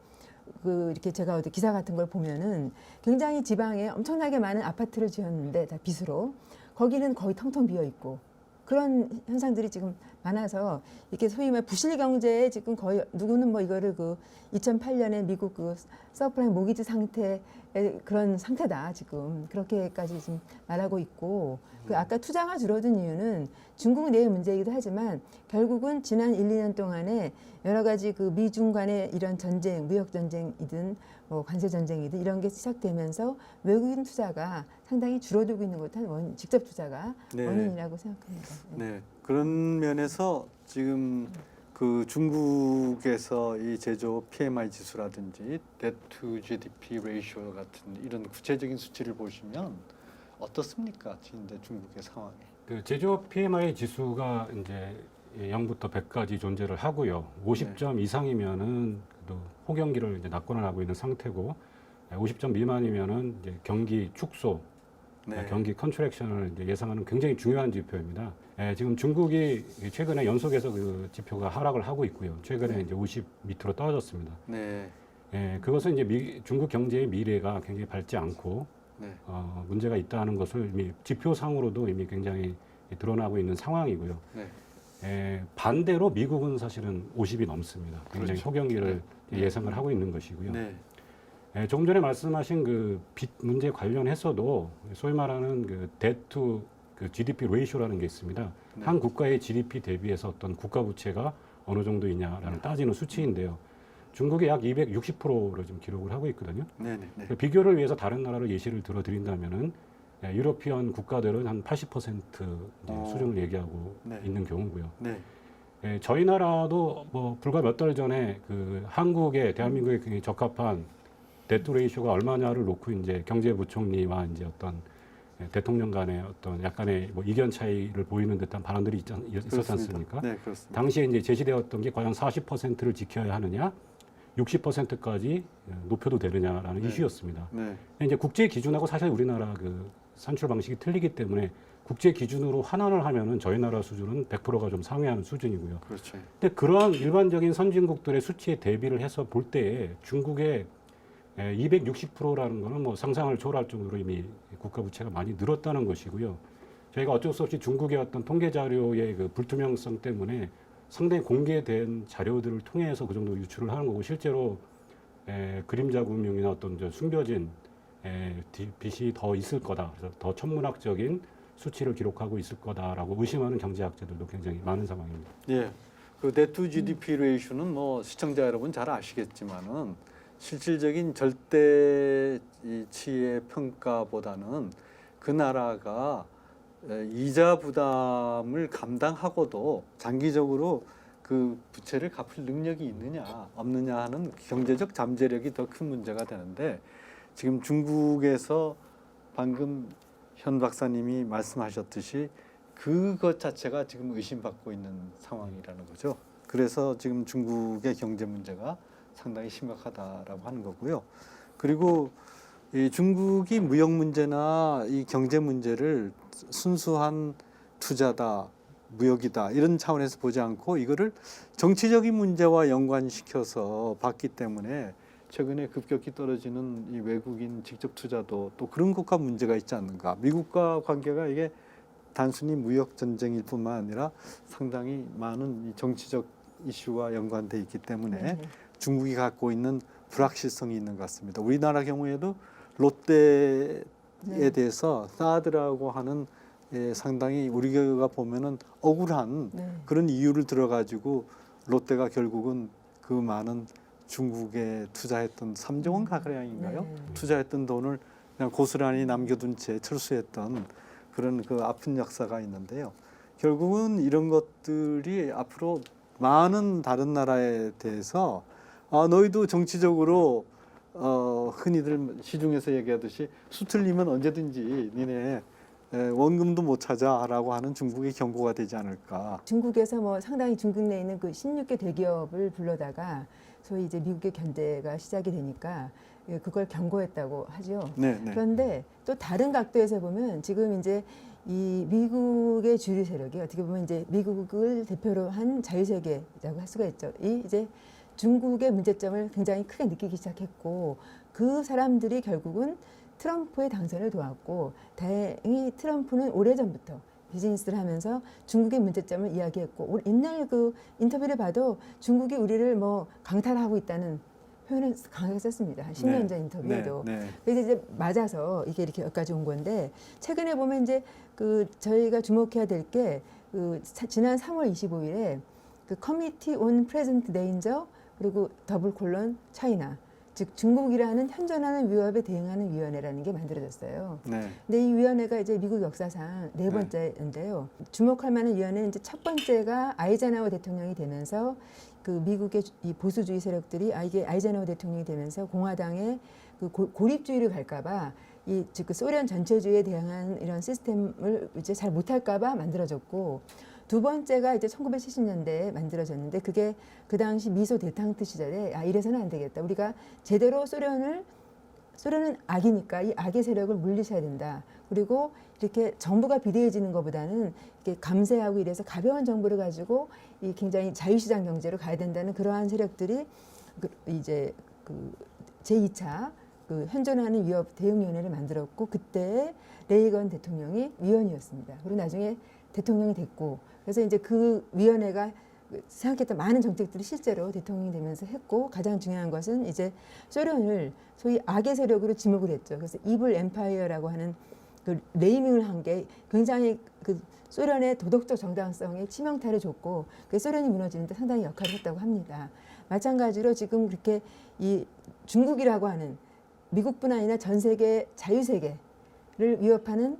이렇게 제가 어디 기사 같은 걸 보면은 굉장히 지방에 엄청나게 많은 아파트를 지었는데 다 빚으로 거기는 거의 텅텅 비어 있고 그런 현상들이 지금 많아서 이렇게 소위 말 부실 경제에 지금 거의 누구는 뭐 이거를 2008년에 미국 서프라임 모기지 상태의 그런 상태다 지금 그렇게까지 지금 말하고 있고 아까 투자가 줄어든 이유는 중국 내의 문제이기도 하지만 결국은 지난 1, 2년 동안에 여러 가지 미중 간의 이런 전쟁, 무역 전쟁이든 뭐 관세 전쟁이든 이런 게 시작되면서 외국인 투자가 상당히 줄어들고 있는 것한 직접 투자가 네. 원인이라고 생각합니다. 네, 그런 면에서 지금 그 중국에서 이 제조업 PMI 지수라든지 Debt to GDP ratio 같은 이런 구체적인 수치를 보시면 어떻습니까? 현재 중국의 상황이. 그 제조업 PMI 지수가 이제 0부터 100까지 존재를 하고요. 50점 이상이면은 또 호경기를 이제 낙관을 하고 있는 상태고 50점 미만이면은 이제 경기 축소, 경기 컨트랙션을 이제 예상하는 굉장히 중요한 지표입니다. 지금 중국이 최근에 연속해서 그 지표가 하락을 하고 있고요. 최근에 이제 50 밑으로 떨어졌습니다. 네. 그것은 이제 중국 경제의 미래가 굉장히 밝지 않고 문제가 있다는 것을 이미 지표상으로도 이미 굉장히 드러나고 있는 상황이고요. 네. 반대로 미국은 사실은 50이 넘습니다. 굉장히 그렇죠. 호경기를 예상을 하고 있는 것이고요. 네. 조금 전에 말씀하신 그 빚 문제 관련해서도 소위 말하는 그 debt to 그 GDP 레이쇼라는 게 있습니다. 네. 한 국가의 GDP 대비해서 어떤 국가 부채가 어느 정도이냐라는 따지는 수치인데요. 중국이 약 260%를 지금 기록을 하고 있거든요. 네, 네, 네. 그 비교를 위해서 다른 나라를 예시를 들어드린다면은 유러피언 국가들은 한 80% 이제 수준을 얘기하고 네. 있는 경우고요. 네. 저희 나라도 뭐 불과 몇 달 전에 그 한국의 대한민국에 굉장히 적합한 데트 레이쇼가 얼마냐를 놓고 이제 경제부총리와 이제 어떤 대통령 간의 어떤 약간의 뭐 이견 차이를 보이는 듯한 발언들이 있었지 그렇습니다. 않습니까? 네, 그렇습니다. 당시에 이제 제시되었던 게 과연 40%를 지켜야 하느냐, 60%까지 높여도 되느냐라는 네. 이슈였습니다. 네. 이제 국제 기준하고 사실 우리나라 그 산출 방식이 틀리기 때문에 국제 기준으로 환원을 하면은 저희 나라 수준은 100%가 좀 상회하는 수준이고요. 그렇죠. 근데 그러한 일반적인 선진국들의 수치에 대비를 해서 볼 때에 중국의 260%라는 거는 뭐 상상을 초월할 정도로 이미 국가 부채가 많이 늘었다는 것이고요. 저희가 어쩔 수 없이 중국의 어떤 통계 자료의 그 불투명성 때문에 상당히 공개된 자료들을 통해서 그 정도 유출을 하는 거고 실제로 그림자 금융이나 어떤 숨겨진 빚이 더 있을 거다. 그래서 더 천문학적인 수치를 기록하고 있을 거다라고 의심하는 경제학자들도 굉장히 많은 상황입니다. 예. 그 데트 GDP 레이쇼는 뭐 시청자 여러분 잘 아시겠지만은 실질적인 절대치의 평가보다는 그 나라가 이자 부담을 감당하고도 장기적으로 그 부채를 갚을 능력이 있느냐 없느냐 하는 경제적 잠재력이 더 큰 문제가 되는데 지금 중국에서 방금 현 박사님이 말씀하셨듯이 그것 자체가 지금 의심받고 있는 상황이라는 거죠. 그래서 지금 중국의 경제 문제가 상당히 심각하다라고 하는 거고요. 그리고 이 중국이 무역 문제나 이 경제 문제를 순수한 투자다, 무역이다 이런 차원에서 보지 않고 이거를 정치적인 문제와 연관시켜서 봤기 때문에 최근에 급격히 떨어지는 이 외국인 직접 투자도 또 그런 것과 문제가 있지 않는가. 미국과 관계가 이게 단순히 무역 전쟁일 뿐만 아니라 상당히 많은 이 정치적 이슈와 연관돼 있기 때문에 중국이 갖고 있는 불확실성이 있는 것 같습니다. 우리나라 경우에도 롯데에 대해서 사드라고 하는 상당히 우리가 보면은 억울한 그런 이유를 들어가지고 롯데가 결국은 그 많은 중국에 투자했던 3조 원 가량인가요? 투자했던 돈을 그냥 고스란히 남겨둔 채 철수했던 그런 그 아픈 역사가 있는데요. 결국은 이런 것들이 앞으로 많은 다른 나라에 대해서 너희도 정치적으로 흔히들 시중에서 얘기하듯이 수틀리면 언제든지 니네 원금도 못 찾아라고 하는 중국의 경고가 되지 않을까. 중국에서 뭐 상당히 중국 내에 있는 그 16개 대기업을 불러다가 소위 이제 미국의 견제가 시작이 되니까 그걸 경고했다고 하죠. 네. 그런데 또 다른 각도에서 보면 지금 이제 이 미국의 주류 세력이 어떻게 보면 이제 미국을 대표로 한 자유세계라고 할 수가 있죠. 이 이제 중국의 문제점을 굉장히 크게 느끼기 시작했고 그 사람들이 결국은 트럼프의 당선을 도왔고 다행히 트럼프는 오래전부터 비즈니스를 하면서 중국의 문제점을 이야기했고 옛날 그 인터뷰를 봐도 중국이 우리를 뭐 강탈하고 있다는 표현을 강하게 썼습니다. 한 10년 전 인터뷰에도. 그래서 이제 맞아서 이게 이렇게 여기까지 온 건데 최근에 보면 이제 그 저희가 주목해야 될 게 그 지난 3월 25일에 그 커미티 온 프레젠트 데인저 그리고 더블 콜론 차이나 즉 중국이라는 현존하는 위협에 대응하는 위원회라는 게 만들어졌어요. 근데 이 위원회가 이제 미국 역사상 네 번째인데요. 주목할 만한 위원회는 이제 첫 번째가 아이젠하워 대통령이 되면서 그 미국의 이 보수주의 세력들이 이게 아이젠하워 대통령이 되면서 공화당의 그 고립주의를 갈까봐 이 즉 그 소련 전체주의에 대응한 이런 시스템을 이제 잘 못할까봐 만들어졌고. 두 번째가 이제 1970년대에 만들어졌는데 그게 그 당시 미소 대탕트 시절에 이래서는 안 되겠다. 우리가 제대로 소련은 악이니까 이 악의 세력을 물리쳐야 된다. 그리고 이렇게 정부가 비대해지는 것보다는 이렇게 감세하고 이래서 가벼운 정부를 가지고 이 굉장히 자유시장 경제로 가야 된다는 그러한 세력들이 이제 그 제2차 그 현존하는 위협 대응위원회를 만들었고 그때 레이건 대통령이 위원이었습니다. 그리고 나중에 대통령이 됐고 그래서 이제 그 위원회가 생각했던 많은 정책들이 실제로 대통령이 되면서 했고 가장 중요한 것은 이제 소련을 소위 악의 세력으로 지목을 했죠. 그래서 이블 엠파이어라고 하는 그 네이밍을 한 게 굉장히 그 소련의 도덕적 정당성에 치명타를 줬고 그 소련이 무너지는데 상당히 역할을 했다고 합니다. 마찬가지로 지금 그렇게 이 중국이라고 하는 미국뿐 아니라 전 세계 자유세계를 위협하는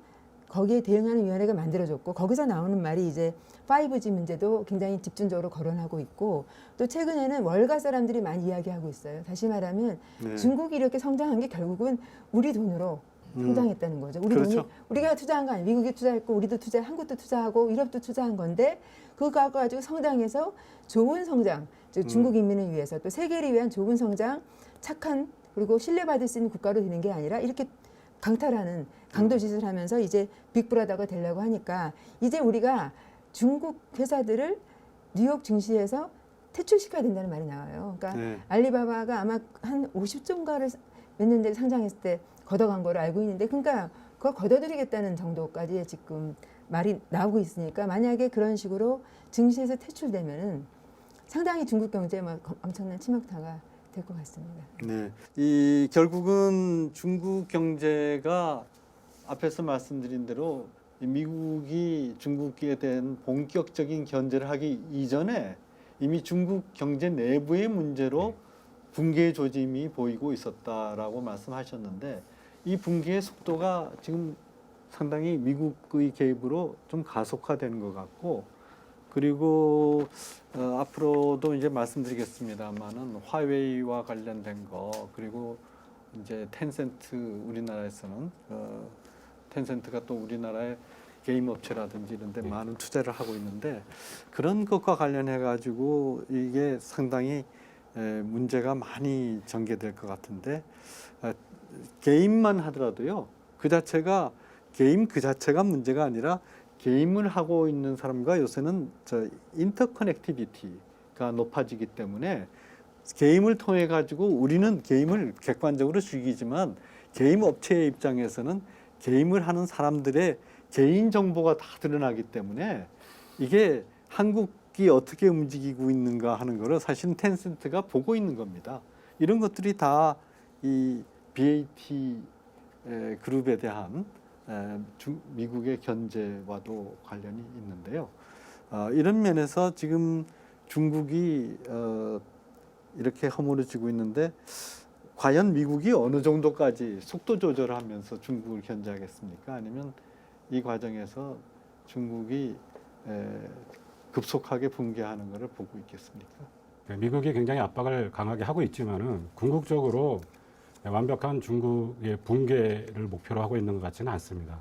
거기에 대응하는 위원회가 만들어졌고 거기서 나오는 말이 이제 5G 문제도 굉장히 집중적으로 거론하고 있고 또 최근에는 월가 사람들이 많이 이야기하고 있어요. 다시 말하면 네. 중국이 이렇게 성장한 게 결국은 우리 돈으로 성장했다는 거죠. 우리 그렇죠. 돈이 우리가 투자한 거 아니에요. 미국이 투자했고 우리도 투자, 한국도 투자하고 유럽도 투자한 건데 그거 가지고 성장해서 좋은 성장, 즉 중국 인민을 위해서 또 세계를 위한 좋은 성장, 착한 그리고 신뢰받을 수 있는 국가로 되는 게 아니라 이렇게 강탈하는 강도짓을 하면서 이제 빅브라더가 되려고 하니까 이제 우리가 중국 회사들을 뉴욕 증시에서 퇴출시켜야 된다는 말이 나와요. 그러니까 네. 알리바바가 아마 한 50조인가를 몇 년 전에 상장했을 때 걷어간 거로 알고 있는데 그러니까 그걸 걷어들이겠다는 정도까지 지금 말이 나오고 있으니까 만약에 그런 식으로 증시에서 퇴출되면은 상당히 중국 경제에 막 엄청난 치명타가 될 것 같습니다. 네. 이 결국은 중국 경제가 앞에서 말씀드린 대로 이 미국이 중국에 대한 본격적인 견제를 하기 이전에 이미 중국 경제 내부의 문제로 붕괴 조짐이 보이고 있었다라고 말씀하셨는데 이 붕괴의 속도가 지금 상당히 미국의 개입으로 좀 가속화되는 것 같고 그리고 앞으로도 이제 말씀드리겠습니다만은 화웨이와 관련된 거 그리고 이제 텐센트 우리나라에서는 텐센트가 또 우리나라의 게임 업체라든지 이런 데 많은 투자를 하고 있는데 그런 것과 관련해 가지고 이게 상당히 문제가 많이 전개될 것 같은데 게임만 하더라도요 게임 그 자체가 문제가 아니라 게임을 하고 있는 사람과 요새는 인터커넥티비티가 높아지기 때문에 게임을 통해 가지고 우리는 게임을 객관적으로 즐기지만 게임 업체의 입장에서는 게임을 하는 사람들의 개인 정보가 다 드러나기 때문에 이게 한국이 어떻게 움직이고 있는가 하는 거를 사실은 텐센트가 보고 있는 겁니다. 이런 것들이 다 이 BAT 그룹에 대한 미국의 견제와도 관련이 있는데요. 이런 면에서 지금 중국이 이렇게 허물어지고 있는데 과연 미국이 어느 정도까지 속도 조절을 하면서 중국을 견제하겠습니까? 아니면 이 과정에서 중국이 급속하게 붕괴하는 것을 보고 있겠습니까? 미국이 굉장히 압박을 강하게 하고 있지만은 궁극적으로 완벽한 중국의 붕괴를 목표로 하고 있는 것 같지는 않습니다.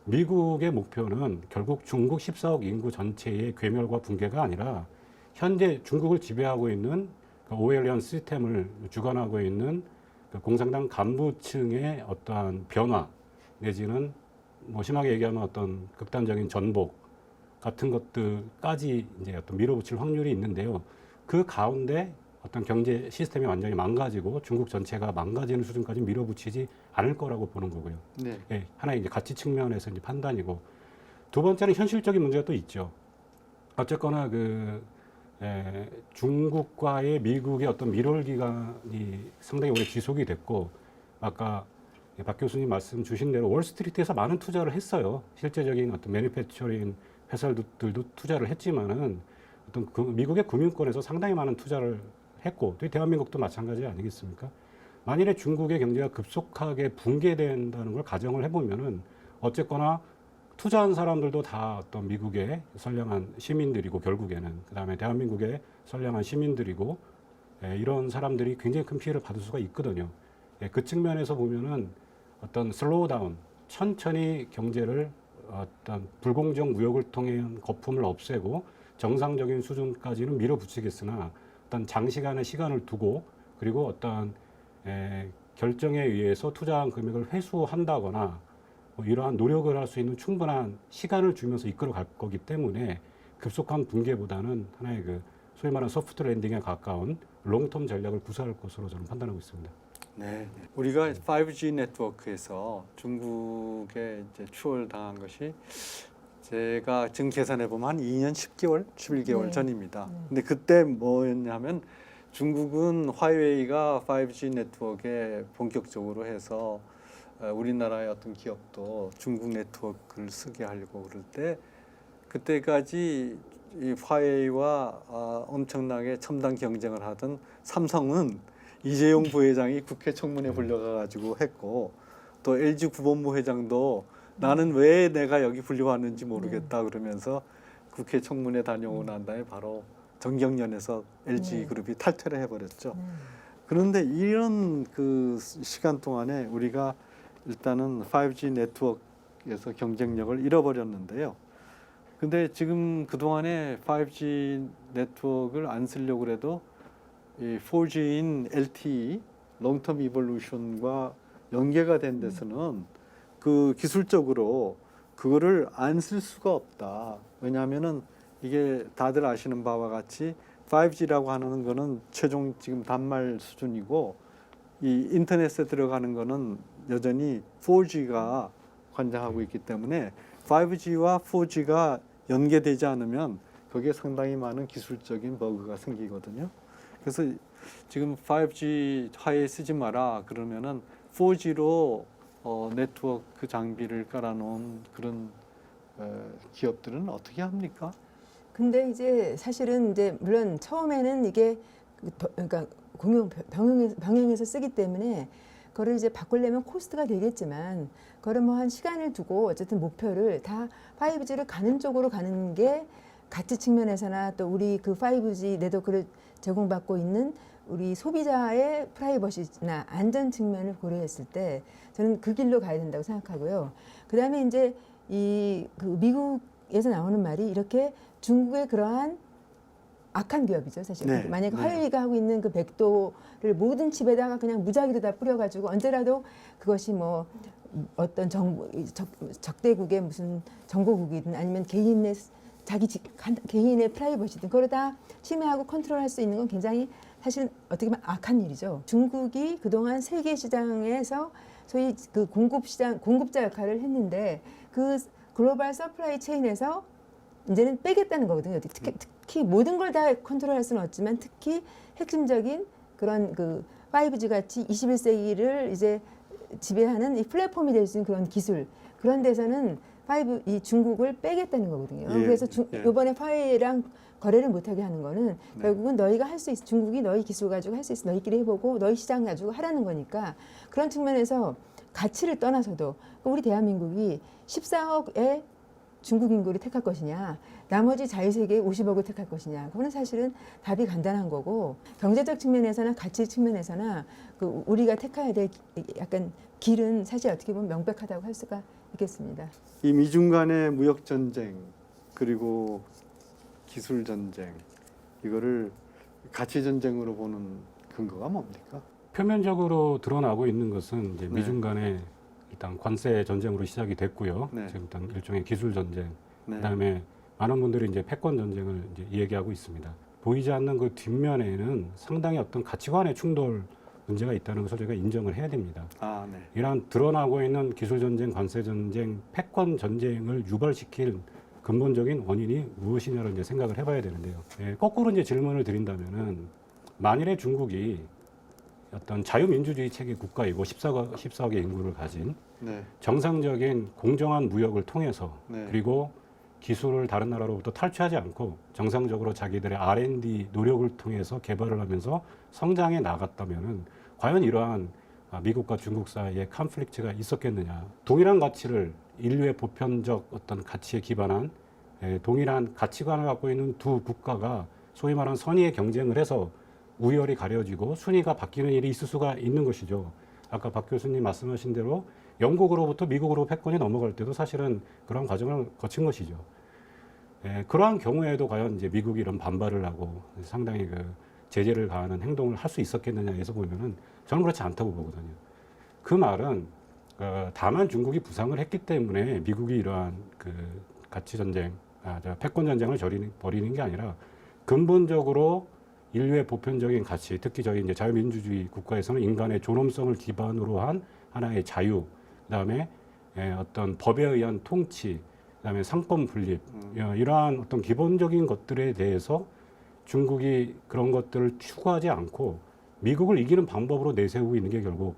미국의 목표는 결국 중국 14억 인구 전체의 괴멸과 붕괴가 아니라 현재 중국을 지배하고 있는 그 오웰리언 시스템을 주관하고 있는 그 공산당 간부층의 어떠한 변화 내지는 뭐 심하게 얘기하면 어떤 극단적인 전복 같은 것들까지 이제 어떤 밀어붙일 확률이 있는데요. 그 가운데 어떤 경제 시스템이 완전히 망가지고 중국 전체가 망가지는 수준까지 밀어붙이지 않을 거라고 보는 거고요. 네. 예, 하나의 이제 가치 측면에서 이제 판단이고 두 번째는 현실적인 문제가 또 있죠. 어쨌거나 중국과의 미국의 어떤 밀월 기간이 상당히 오래 지속이 됐고 아까 박 교수님 말씀 주신 대로 월스트리트에서 많은 투자를 했어요. 실제적인 어떤 매니팩처링 회사들도 투자를 했지만은 어떤 미국의 금융권에서 상당히 많은 투자를 했고 또 대한민국도 마찬가지 아니겠습니까? 만일에 중국의 경제가 급속하게 붕괴된다는 걸 가정을 해보면은 어쨌거나 투자한 사람들도 다 어떤 미국의 선량한 시민들이고 결국에는 그다음에 대한민국의 선량한 시민들이고 이런 사람들이 굉장히 큰 피해를 받을 수가 있거든요. 그 측면에서 보면은 어떤 슬로우 다운 천천히 경제를 어떤 불공정 무역을 통해 거품을 없애고 정상적인 수준까지는 밀어붙이겠으나 어떤 장시간의 시간을 두고 그리고 어떤 결정에 의해서 투자한 금액을 회수한다거나 뭐 이러한 노력을 할 수 있는 충분한 시간을 주면서 이끌어 갈 거기 때문에 급속한 붕괴보다는 하나의 소위 말하는 소프트 랜딩에 가까운 롱텀 전략을 구사할 것으로 저는 판단하고 있습니다. 네. 우리가 5G 네트워크에서 중국에 이제 추월당한 것이 제가 지금 계산해 보면 한 2년 10개월, 11개월 네. 전입니다. 네. 근데 그때 뭐였냐면 중국은 화웨이가 5G 네트워크에 본격적으로 해서 우리나라의 어떤 기업도 중국 네트워크를 쓰게 하려고 그럴 때 그때까지 이 화웨이와 엄청나게 첨단 경쟁을 하던 삼성은 이재용 부회장이 국회 청문회 불려가 가지고 했고 또 LG 구본부 회장도 나는 왜 내가 여기 불려왔는지 모르겠다 그러면서 국회 청문회 다녀오고 난 다음에 바로 정경련에서 LG 네. 그룹이 탈퇴를 해버렸죠. 네. 그런데 이런 그 시간 동안에 우리가 일단은 5G 네트워크에서 경쟁력을 잃어버렸는데요. 근데 지금 그동안에 5G 네트워크를 안 쓰려고 그래도 이 4G인 LTE, 롱텀 이볼루션과 연계가 된 데서는 그 기술적으로 그거를 안 쓸 수가 없다. 왜냐하면은 이게 다들 아시는 바와 같이 5G라고 하는 거는 최종 지금 단말 수준이고 이 인터넷에 들어가는 거는 여전히 4G가 관장하고 있기 때문에 5G와 4G가 연계되지 않으면 거기에 상당히 많은 기술적인 버그가 생기거든요. 그래서 지금 5G 화웨이 쓰지 마라 그러면은 4G로 네트워크 장비를 깔아놓은 그런 기업들은 어떻게 합니까? 근데 이제 사실은 이제 물론 처음에는 이게 그러니까 병행해서 쓰기 때문에 그거를 이제 바꾸려면 코스트가 되겠지만 그거를 뭐 한 시간을 두고 어쨌든 목표를 다 5G를 가는 쪽으로 가는 게 가치 측면에서나 또 우리 그 5G 네트워크를 제공받고 있는 우리 소비자의 프라이버시나 안전 측면을 고려했을 때 저는 그 길로 가야 된다고 생각하고요. 그다음에 이제 이 그 미국에서 나오는 말이 이렇게 중국의 그러한 악한 기업이죠, 사실. 네, 만약에 네. 화웨이가 하고 있는 그 백도를 모든 칩에다가 그냥 무작위로 다 뿌려가지고 언제라도 그것이 뭐 어떤 적대국의 무슨 정보국이든 아니면 개인의 개인의 프라이버시든 그걸 다 침해하고 컨트롤할 수 있는 건 굉장히 사실 어떻게 보면 악한 일이죠. 중국이 그동안 세계 시장에서 소위 그 공급자 역할을 했는데 그 글로벌 서플라이 체인에서 이제는 빼겠다는 거거든요. 특히 모든 걸 다 컨트롤할 수는 없지만 특히 핵심적인 그런 그 5G 같이 21세기를 이제 지배하는 이 플랫폼이 될 수 있는 그런 기술 그런 데서는 이 중국을 빼겠다는 거거든요. 예, 그래서 예. 이번에 화웨이랑 거래를 못하게 하는 거는 네. 결국은 너희가 할 수 있어. 중국이 너희 기술 가지고 할 수 있어. 너희끼리 해보고 너희 시장 가지고 하라는 거니까 그런 측면에서 가치를 떠나서도 우리 대한민국이 14억의 중국 인구를 택할 것이냐, 나머지 자유세계의 50억을 택할 것이냐, 그거는 사실은 답이 간단한 거고 경제적 측면에서나 가치 측면에서나 그 우리가 택해야 될 약간 길은 사실 어떻게 보면 명백하다고 할 수가 있겠습니다. 이 미중 간의 무역 전쟁 그리고 기술 전쟁 이거를 가치 전쟁으로 보는 근거가 뭡니까? 표면적으로 드러나고 있는 것은 이제 네. 미중 간의 일단 관세 전쟁으로 시작이 됐고요. 네. 지금 일단 일종의 기술 전쟁. 네. 그다음에 많은 분들이 이제 패권 전쟁을 이제 얘기하고 있습니다. 보이지 않는 그 뒷면에는 상당히 어떤 가치관의 충돌 문제가 있다는 것을 저희가 인정을 해야 됩니다. 아, 네. 이러한 드러나고 있는 기술 전쟁, 관세 전쟁, 패권 전쟁을 유발시킬 근본적인 원인이 무엇이냐를 이제 생각을 해봐야 되는데요. 거꾸로 이제 질문을 드린다면은 만일에 중국이 어떤 자유민주주의 체계 국가이고 14억의 인구를 가진 네. 정상적인 공정한 무역을 통해서 네. 그리고 기술을 다른 나라로부터 탈취하지 않고 정상적으로 자기들의 R&D 노력을 통해서 개발을 하면서 성장해 나갔다면은 과연 이러한 미국과 중국 사이에 컨플릭트가 있었겠느냐. 동일한 가치를 인류의 보편적 어떤 가치에 기반한 동일한 가치관을 갖고 있는 두 국가가 소위 말하는 선의의 경쟁을 해서 우열이 가려지고 순위가 바뀌는 일이 있을 수가 있는 것이죠. 아까 박 교수님 말씀하신 대로 영국으로부터 미국으로 패권이 넘어갈 때도 사실은 그런 과정을 거친 것이죠. 그러한 경우에도 과연 이제 미국이 이런 반발을 하고 상당히 그 제재를 가하는 행동을 할 수 있었겠느냐에서 보면은 저는 그렇지 않다고 보거든요. 그 말은 다만 중국이 부상을 했기 때문에 미국이 이러한 그 가치 전쟁, 패권 전쟁을 벌이는 게 아니라 근본적으로 인류의 보편적인 가치, 특히 저희 이제 자유민주주의 국가에서는 인간의 존엄성을 기반으로 한 하나의 자유, 그다음에 어떤 법에 의한 통치, 그다음에 상권 분립 이러한 어떤 기본적인 것들에 대해서 중국이 그런 것들을 추구하지 않고 미국을 이기는 방법으로 내세우고 있는 게 결국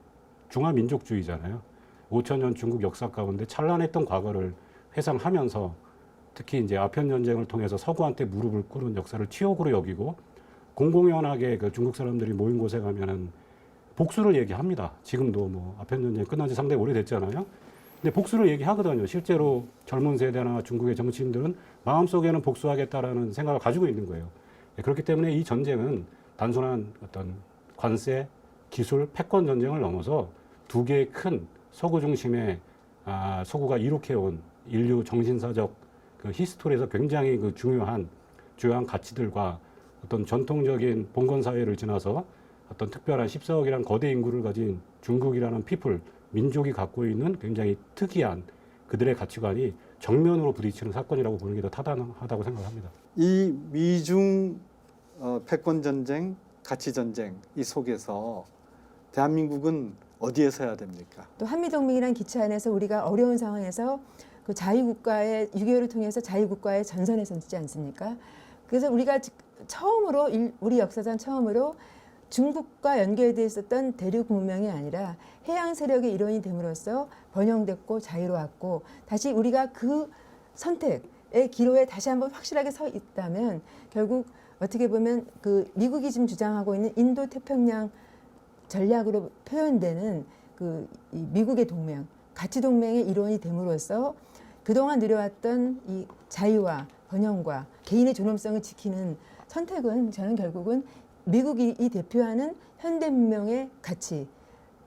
중화민족주의잖아요. 5,000년 중국 역사 가운데 찬란했던 과거를 회상하면서 특히 이제 아편 전쟁을 통해서 서구한테 무릎을 꿇은 역사를 치욕으로 여기고 공공연하게 그 중국 사람들이 모인 곳에 가면은 복수를 얘기합니다. 지금도 뭐 아편 전쟁 끝난 지 상당히 오래됐잖아요. 근데 복수를 얘기하거든요. 실제로 젊은 세대나 중국의 정치인들은 마음속에는 복수하겠다라는 생각을 가지고 있는 거예요. 그렇기 때문에 이 전쟁은 단순한 어떤 관세, 기술, 패권 전쟁을 넘어서 두 개의 큰 서구 중심의 서구가 이룩해온 인류 정신사적 그 히스토리에서 굉장히 그 중요한 가치들과 어떤 전통적인 봉건 사회를 지나서 어떤 특별한 14억이라는 거대 인구를 가진 중국이라는 피플, 민족이 갖고 있는 굉장히 특이한 그들의 가치관이 정면으로 부딪히는 사건이라고 보는 게 더 타당하다고 생각합니다. 이 미중 패권 전쟁, 가치 전쟁 이 속에서 대한민국은 어디에 서야 됩니까? 또 한미동맹이란 기체 안에서 우리가 어려운 상황에서 그 자유국가의 6.25를 통해서 자유국가의 전선에 서지 않습니까? 그래서 우리가 처음으로 우리 역사상 처음으로 중국과 연결되어 있었던 대륙 문명이 아니라 해양 세력의 일원이 됨으로써 번영됐고 자유로웠고 다시 우리가 그 선택의 기로에 다시 한번 확실하게 서 있다면 결국 어떻게 보면 그 미국이 지금 주장하고 있는 인도 태평양 전략으로 표현되는 그 이 미국의 동맹, 가치 동맹의 일원이 됨으로써 그동안 누려왔던 이 자유와 번영과 개인의 존엄성을 지키는 선택은 저는 결국은 미국이 대표하는 현대 문명의 가치,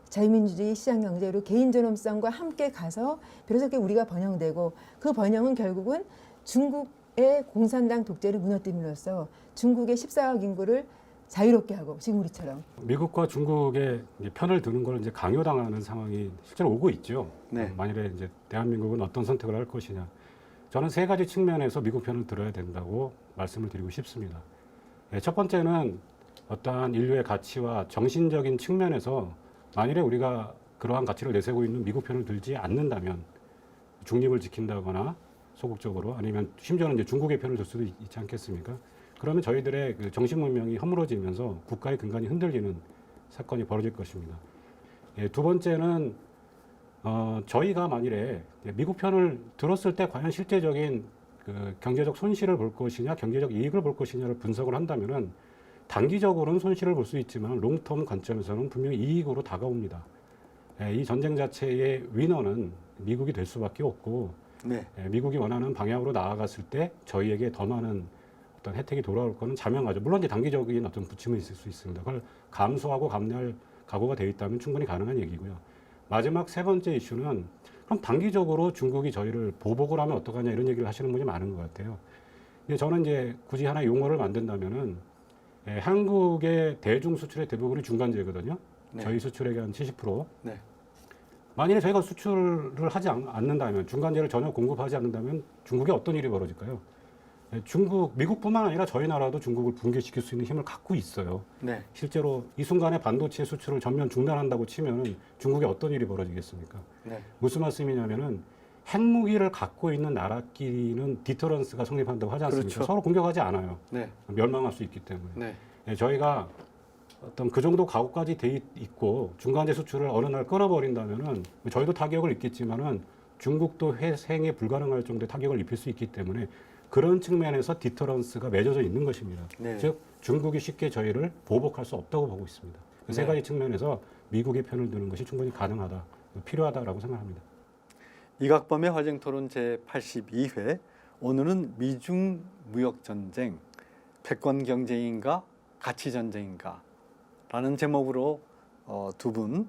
자유민주주의 시장경제로 개인 존엄성과 함께 가서 비로소 우리가 번영되고 그 번영은 결국은 중국의 공산당 독재를 무너뜨림으로써 중국의 14억 인구를 자유롭게 하고 지금 우리처럼 미국과 중국의 이제 편을 드는 걸 이제 강요당하는 상황이 실제로 오고 있죠. 네. 만일에 이제 대한민국은 어떤 선택을 할 것이냐. 저는 세 가지 측면에서 미국 편을 들어야 된다고 말씀을 드리고 싶습니다. 첫 번째는 어떠한 인류의 가치와 정신적인 측면에서 만일에 우리가 그러한 가치를 내세우고 있는 미국 편을 들지 않는다면 중립을 지킨다거나 소극적으로 아니면 심지어는 이제 중국의 편을 들 수도 있지 않겠습니까? 그러면 저희들의 그 정신 문명이 허물어지면서 국가의 근간이 흔들리는 사건이 벌어질 것입니다. 두 번째는 저희가 만일에 미국 편을 들었을 때 과연 실제적인 그 경제적 손실을 볼 것이냐, 경제적 이익을 볼 것이냐를 분석을 한다면은 단기적으로는 손실을 볼 수 있지만 롱텀 관점에서는 분명히 이익으로 다가옵니다. 이 전쟁 자체의 위너는 미국이 될 수밖에 없고 네. 미국이 원하는 방향으로 나아갔을 때 저희에게 더 많은 어떤 혜택이 돌아올 거는 자명하죠. 물론 이제 단기적인 어떤 부침은 있을 수 있습니다. 그걸 감수하고 감내할 각오가 되어 있다면 충분히 가능한 얘기고요. 마지막 세 번째 이슈는 그럼 단기적으로 중국이 저희를 보복을 하면 어떡하냐 이런 얘기를 하시는 분이 많은 것 같아요. 근데 저는 이제 굳이 하나 용어를 만든다면은 한국의 대중 수출의 대부분이 중간재거든요. 네. 저희 수출액의 한 70%. 네. 만일에 저희가 수출을 하지 않는다면, 중간재를 전혀 공급하지 않는다면 중국에 어떤 일이 벌어질까요? 미국뿐만 아니라 저희 나라도 중국을 붕괴시킬 수 있는 힘을 갖고 있어요. 네. 실제로 이 순간에 반도체 수출을 전면 중단한다고 치면 중국에 어떤 일이 벌어지겠습니까? 네. 무슨 말씀이냐면은 핵무기를 갖고 있는 나라끼리는 디터런스가 성립한다고 하지 않습니까? 그렇죠. 서로 공격하지 않아요. 네. 멸망할 수 있기 때문에. 네. 저희가 어떤 그 정도 가구까지 돼 있고 중간재 수출을 어느 날 끊어버린다면은 저희도 타격을 입겠지만은 중국도 회생이 불가능할 정도의 타격을 입힐 수 있기 때문에 그런 측면에서 디터런스가 맺어져 있는 것입니다. 네. 즉 중국이 쉽게 저희를 보복할 수 없다고 보고 있습니다. 그 세 네. 가지 측면에서 미국의 편을 드는 것이 충분히 가능하다, 필요하다라고 생각합니다. 이각범의 화쟁토론 제82회 오늘은 미중 무역 전쟁, 패권 경쟁인가 가치 전쟁인가 라는 제목으로 두 분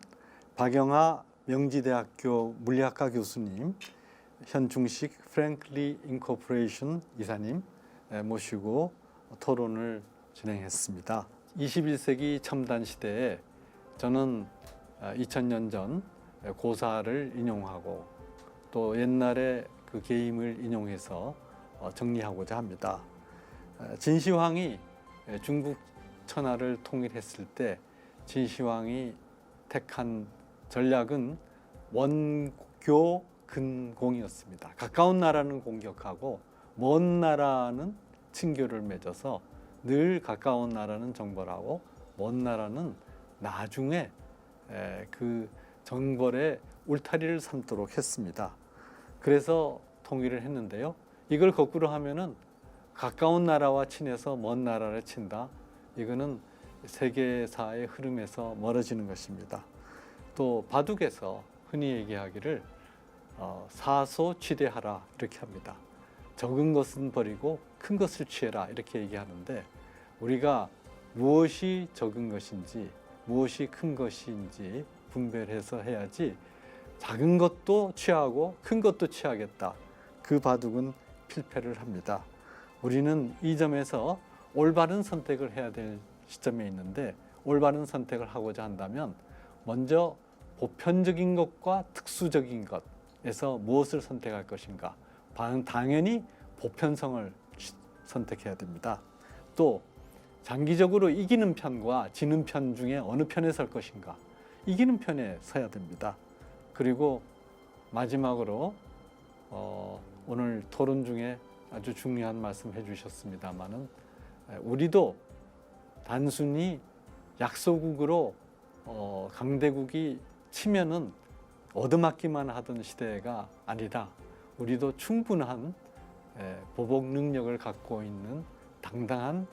박영하 명지대학교 물리학과 교수님, 현중식 프랭클리 인코퍼레이션 이사님 모시고 토론을 진행했습니다. 21세기 첨단 시대에 저는 2000년 전 고사를 인용하고 또 옛날에 그 게임을 인용해서 정리하고자 합니다. 진시황이 중국 천하를 통일했을 때 진시황이 택한 전략은 원교 큰 공이었습니다. 가까운 나라는 공격하고 먼 나라는 친교를 맺어서 늘 가까운 나라는 정벌하고 먼 나라는 나중에 그 정벌의 울타리를 삼도록 했습니다. 그래서 통일을 했는데요. 이걸 거꾸로 하면은 가까운 나라와 친해서 먼 나라를 친다. 이거는 세계사의 흐름에서 멀어지는 것입니다. 또 바둑에서 흔히 얘기하기를 사소취대하라 이렇게 합니다. 적은 것은 버리고 큰 것을 취해라 이렇게 얘기하는데 우리가 무엇이 적은 것인지 무엇이 큰 것인지 분별해서 해야지 작은 것도 취하고 큰 것도 취하겠다. 그 바둑은 필패를 합니다. 우리는 이 점에서 올바른 선택을 해야 될 시점에 있는데 올바른 선택을 하고자 한다면 먼저 보편적인 것과 특수적인 것에서 무엇을 선택할 것인가? 당연히 보편성을 선택해야 됩니다. 또 장기적으로 이기는 편과 지는 편 중에 어느 편에 설 것인가? 이기는 편에 서야 됩니다. 그리고 마지막으로 오늘 토론 중에 아주 중요한 말씀 해주셨습니다마는 우리도 단순히 약소국으로 강대국이 치면은 얻어맞기만 하던 시대가 아니라 우리도 충분한 보복 능력을 갖고 있는 당당한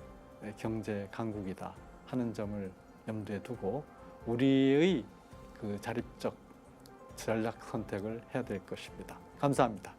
경제 강국이다 하는 점을 염두에 두고 우리의 그 자립적 전략 선택을 해야 될 것입니다. 감사합니다.